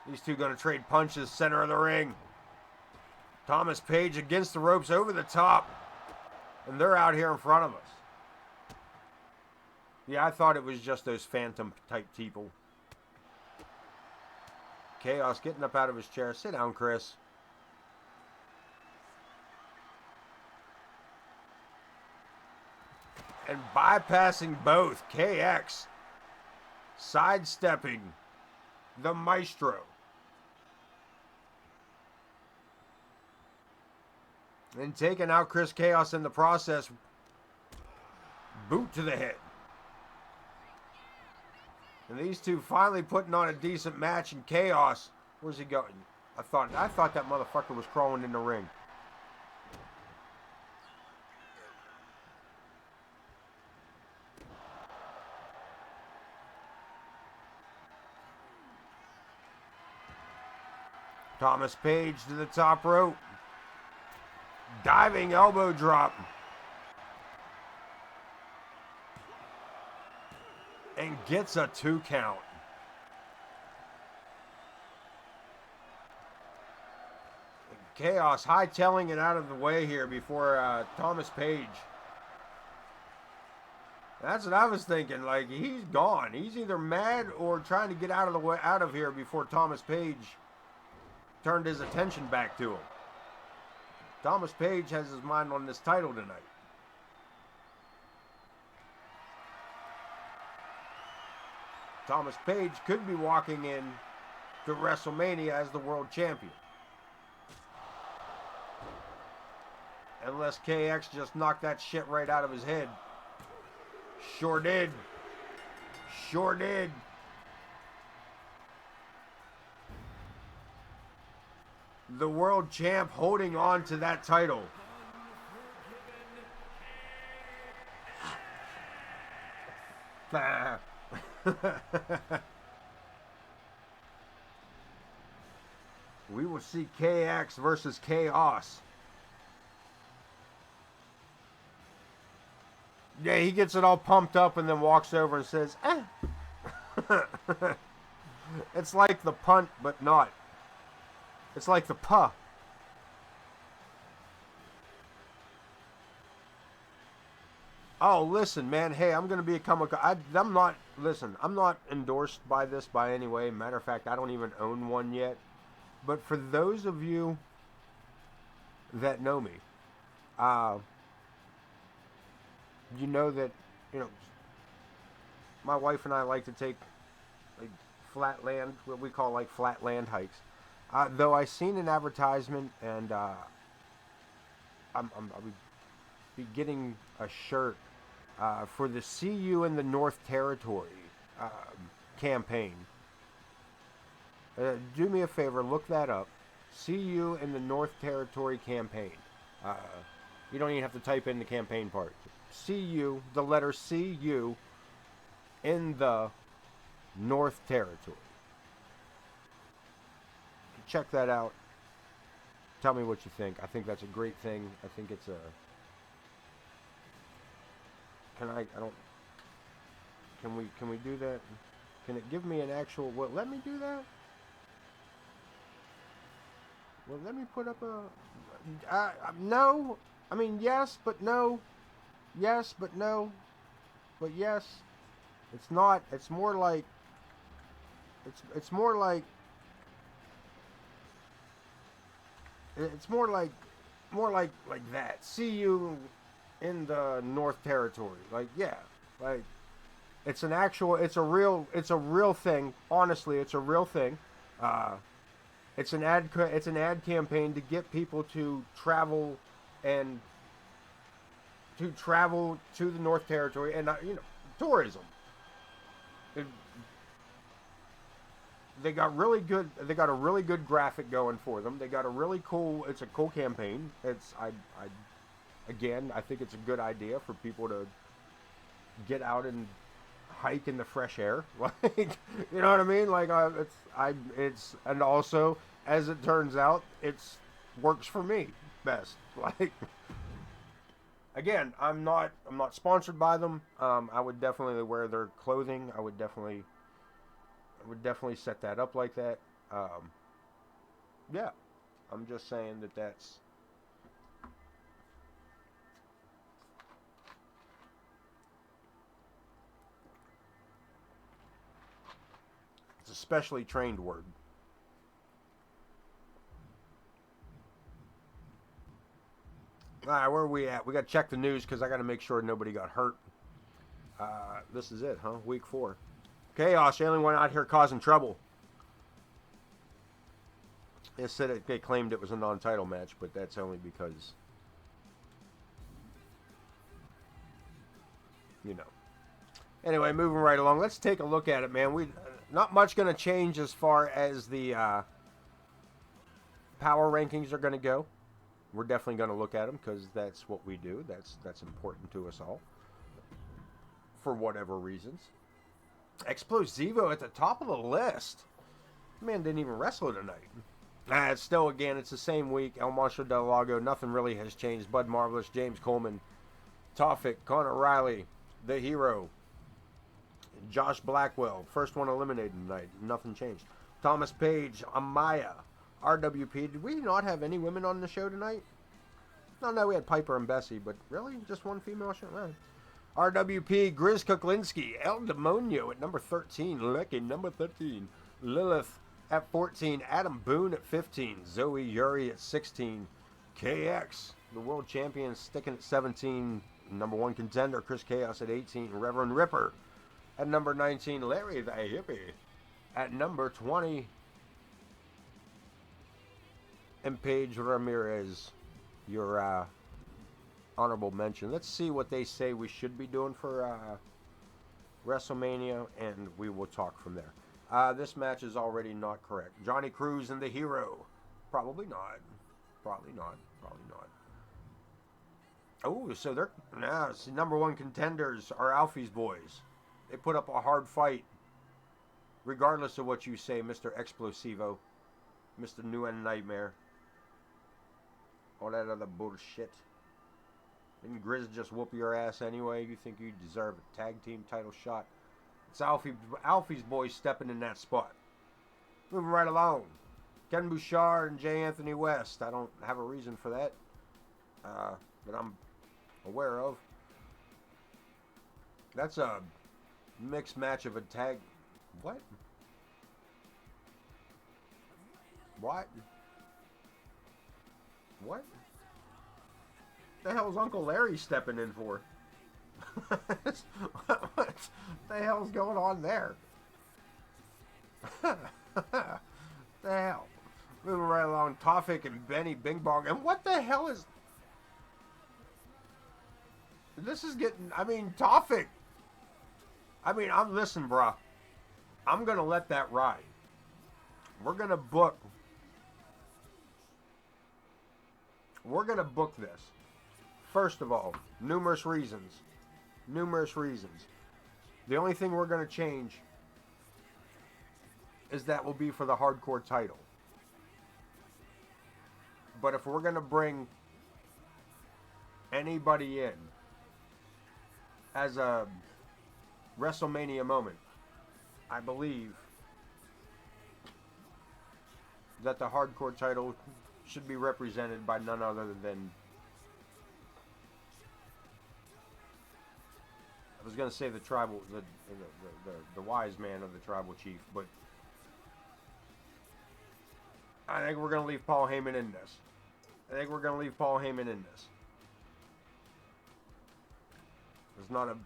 These two gonna trade punches, center of the ring. Thomas Page against the ropes, over the top. And they're out here in front of us. Yeah, I thought it was just those phantom type people. Chaos getting up out of his chair. Sit down, Chris. And bypassing both. KX sidestepping the Maestro. And taking out Chris Chaos in the process. Boot to the head. And these two finally putting on a decent match. And Chaos, where's he going? I thought that motherfucker was crawling in the ring. Thomas Page to the top rope. Diving elbow drop. And gets a 2 count. Chaos hightailing it out of the way here before Thomas Page. That's what I was thinking. Like, he's gone. He's either mad or trying to get out of here before Thomas Page turned his attention back to him. Thomas Page has his mind on this title tonight. Thomas Page could be walking in to WrestleMania as the world champion. Unless KX just knocked that shit right out of his head. Sure did. Sure did. The world champ holding on to that title. We will see KX versus Chaos. Yeah, he gets it all pumped up and then walks over and says, eh. It's like the punt, but not. It's like the puh. Oh, listen, man. Hey, I'm going to become a... I'm not... Listen, I'm not endorsed by this by any way. Matter of fact, I don't even own one yet. But for those of you that know me, you know that, my wife and I like to take like flat land, what we call like flat land hikes. Though I seen an advertisement, and I'll be getting a shirt for the "See You in the North Territory" campaign. Do me a favor, look that up. "See You in the North Territory" campaign. You don't even have to type in the campaign part. See you, the letter C U, in the North Territory. Check that out. Tell me what you think. I think that's a great thing. I think it's a... Can we do that? Can it give me an actual... What, let me do that? Well, let me put up a... no. I mean, yes, but no. Yes, but no. But yes. It's not. It's more like... It's more like... It's more like that. See you in the North Territory. Like, yeah. Like, it's an actual... It's a real thing. Honestly, it's a real thing. It's an ad campaign to get people to travel and to the North Territory and tourism. They got a really good graphic going for them. They got it's a cool campaign. I think it's a good idea for people to get out and hike in the fresh air. Like, you know what I mean? Like, and also, as it turns out, it's works for me best. Like, again, I'm not sponsored by them. I would definitely wear their clothing. I would definitely set that up like that. Yeah, I'm just saying that's... It's a specially trained word. Alright, where are we at? We got to check the news because I got to make sure nobody got hurt. This is it, huh? Week 4. Chaos, the only one out here causing trouble. They claimed it was a non-title match, but that's only because, Anyway, moving right along. Let's take a look at it, man. Not much going to change as far as the power rankings are going to go. We're definitely going to look at them because that's what we do. That's important to us all, for whatever reasons. Explosivo at the top of the list. Man didn't even wrestle tonight. It's still, again, it's the same week. El Monstro del Lago, nothing really has changed. Bud Marvelous, James Coleman, Tofik, Connor Riley, The Hero, Josh Blackwell, first one eliminated tonight. Nothing changed. Thomas Page, Amaya, RWP. Did we not have any women on the show tonight? No, we had Piper and Bessie, but really? Just one female show? Right. RWP, Grizz Kuklinski, El Demonio at number 13, Lucky number 13, Lilith at 14, Adam Boone at 15, Zoe Yuri at 16, KX, the world champion, sticking at 17. Number 1 contender, Chris Chaos at 18. Reverend Ripper at number 19. Larry the Hippie at number 20. And Paige Ramirez, your honorable mention. Let's see what they say we should be doing for WrestleMania, and we will talk from there. This match is already not correct. Johnny Cruz and the Hero. Probably not. Probably not. Probably not. Oh, so they're number 1 contenders are Alfie's boys. They put up a hard fight, regardless of what you say, Mr. Explosivo, Mr. New End Nightmare, all that other bullshit. Didn't Grizz just whoop your ass anyway? You think you deserve a tag team title shot? It's Alfie's boys stepping in that spot. Moving right along. Ken Bouchard and J. Anthony West. I don't have a reason for that that I'm aware of. That's a mixed match of a tag. What? What? What? The hell's Uncle Larry stepping in for? What the hell's going on there? The hell? Moving right along, Tofik and Benny Bing Bong. And what the hell is... This is getting... I mean, Tofik. I mean, listen, bruh. I'm going to let that ride. We're going to book... We're going to book this. First of all, numerous reasons. Numerous reasons. The only thing we're going to change is that will be for the hardcore title. But if we're going to bring anybody in as a WrestleMania moment, I believe that the hardcore title should be represented by none other than... I was going to say the tribal, the wise man of the tribal chief, but I think we're going to leave Paul Heyman in this. It's not a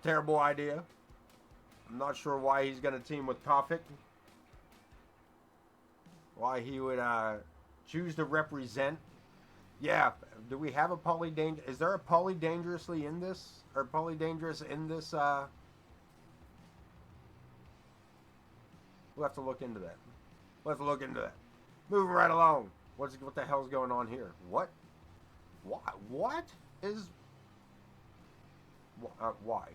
terrible idea. I'm not sure why he's going to team with Tofik. Why he would choose to represent. Yeah, do we have a Paulie Dangerous? Is there a Paulie Dangerously in this? Or Paulie Dangerous in this? We'll have to look into that. Moving right along. What the hell's going on here? What? What is... why?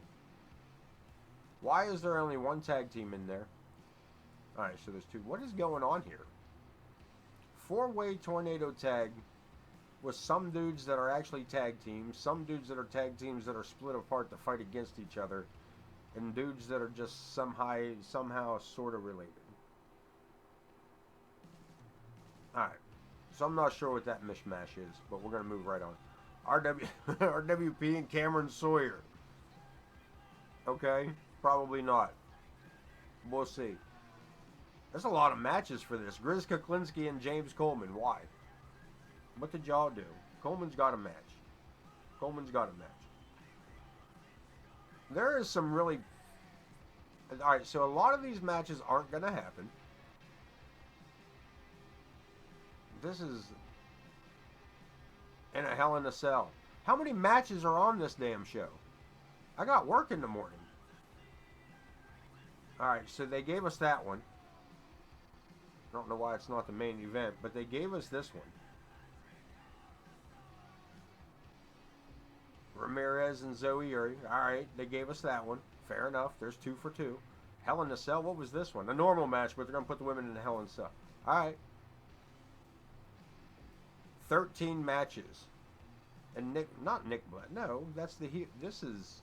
Why is there only one tag team in there? Alright, so there's two. What is going on here? 4-way tornado tag with some dudes that are actually tag teams, some dudes that are tag teams that are split apart to fight against each other, and dudes that are just somehow sort of related. Alright, so I'm not sure what that mishmash is, but we're going to move right on. RWP and Cameron Sawyer. Okay, probably not. We'll see. There's a lot of matches for this. Grizz Kuklinski and James Coleman. Why? What did y'all do? Coleman's got a match. There is some really... Alright, so a lot of these matches aren't going to happen. This is... in a Hell in a Cell. How many matches are on this damn show? I got work in the morning. Alright, so they gave us that one. I don't know why it's not the main event, but they gave us this one. Ramirez and Zoe Uri. Alright, they gave us that one. Fair enough. There's 2 for 2. Hell in a Cell. What was this one? A normal match, but they're going to put the women in the Hell in a Cell. Alright. 13 matches. And not Nick Black. No, that's this is...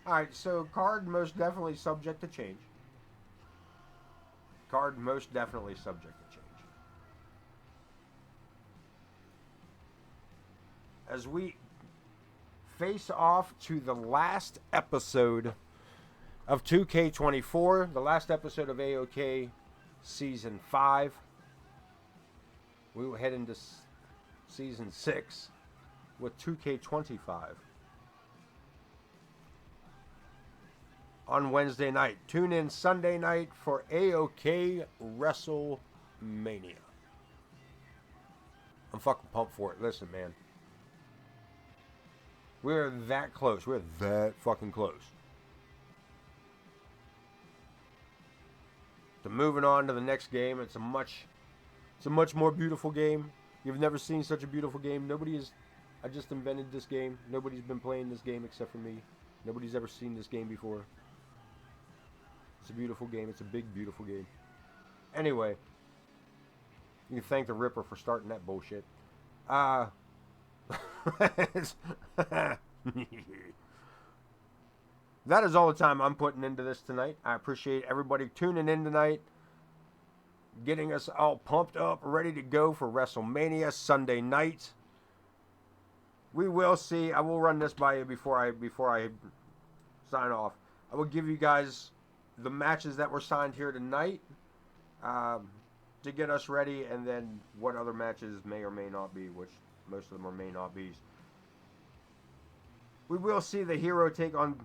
Alright, so card most definitely subject to change. As we face off to the last episode of 2K24, the last episode of AoK Season 5. we will head into season 6 with 2K25 on Wednesday night. Tune in Sunday night for AoK WrestleMania. I'm fucking pumped for it. Listen, man. We're that close. We're that fucking close to moving on to the next game. It's a much more beautiful game. You've never seen such a beautiful game. I just invented this game. Nobody's been playing this game except for me. Nobody's ever seen this game before. It's a beautiful game. It's a big, beautiful game. Anyway, you can thank the Ripper for starting that bullshit. That is all the time I'm putting into this tonight. I appreciate everybody tuning in tonight, getting us all pumped up, ready to go for WrestleMania Sunday night. We will see. I will run this by you before I sign off. I will give you guys the matches that were signed here tonight to get us ready, and then what other matches may or may not be, which most of them are may not be. We will see the Hero take on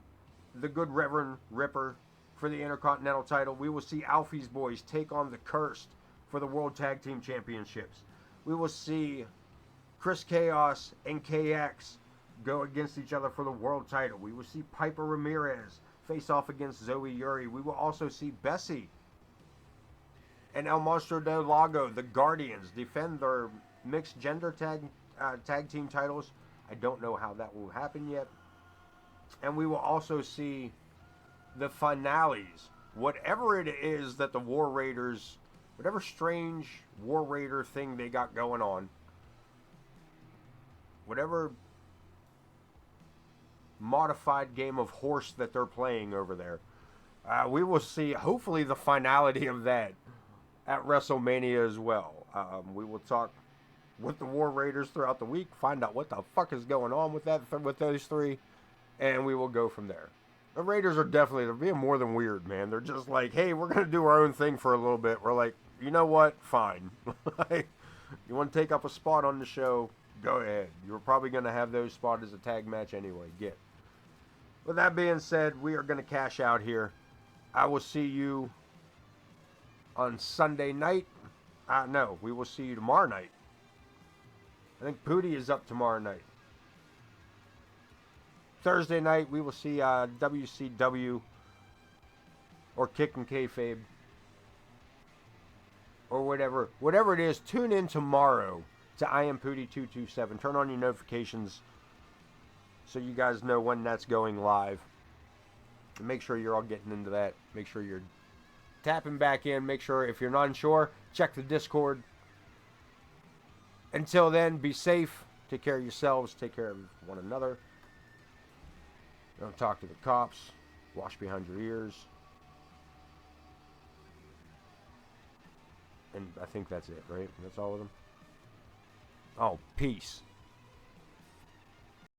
the Good Reverend Ripper for the Intercontinental title. We will see Alfie's Boys take on the Cursed for the World Tag Team Championships. We will see Chris Chaos and KX go against each other for the world title. We will see Piper Ramirez face off against Zoe Yuri. We will also see Bessie and El Monstro del Lago, the Guardians, defend their mixed gender tag team titles. I don't know how that will happen yet. And we will also see the finales. Whatever it is that the War Raiders, whatever strange War Raider thing they got going on, whatever modified game of horse that they're playing over there, we will see hopefully the finality of that at WrestleMania as well. We will talk with the War Raiders throughout the week, find out what the fuck is going on with with those three, and we will go from there. The Raiders are they're being more than weird, man. They're just like, hey, we're going to do our own thing for a little bit. We're like, you know what? Fine. You want to take up a spot on the show? Go ahead. You're probably going to have those spot as a tag match anyway. With that being said, we are going to cash out here. I will see you on Sunday night. No, we will see you tomorrow night. I think Pooty is up tomorrow night. Thursday night, we will see WCW or Kick and Kayfabe or whatever. Whatever it is, tune in tomorrow to I Am Pooty 227. Turn on your notifications so you guys know when that's going live. And make sure you're all getting into that. Make sure you're tapping back in. Make sure if you're not unsure, check the Discord. Until then, be safe. Take care of yourselves. Take care of one another. Don't talk to the cops. Wash behind your ears. And I think that's it, right? That's all of them. Oh, peace.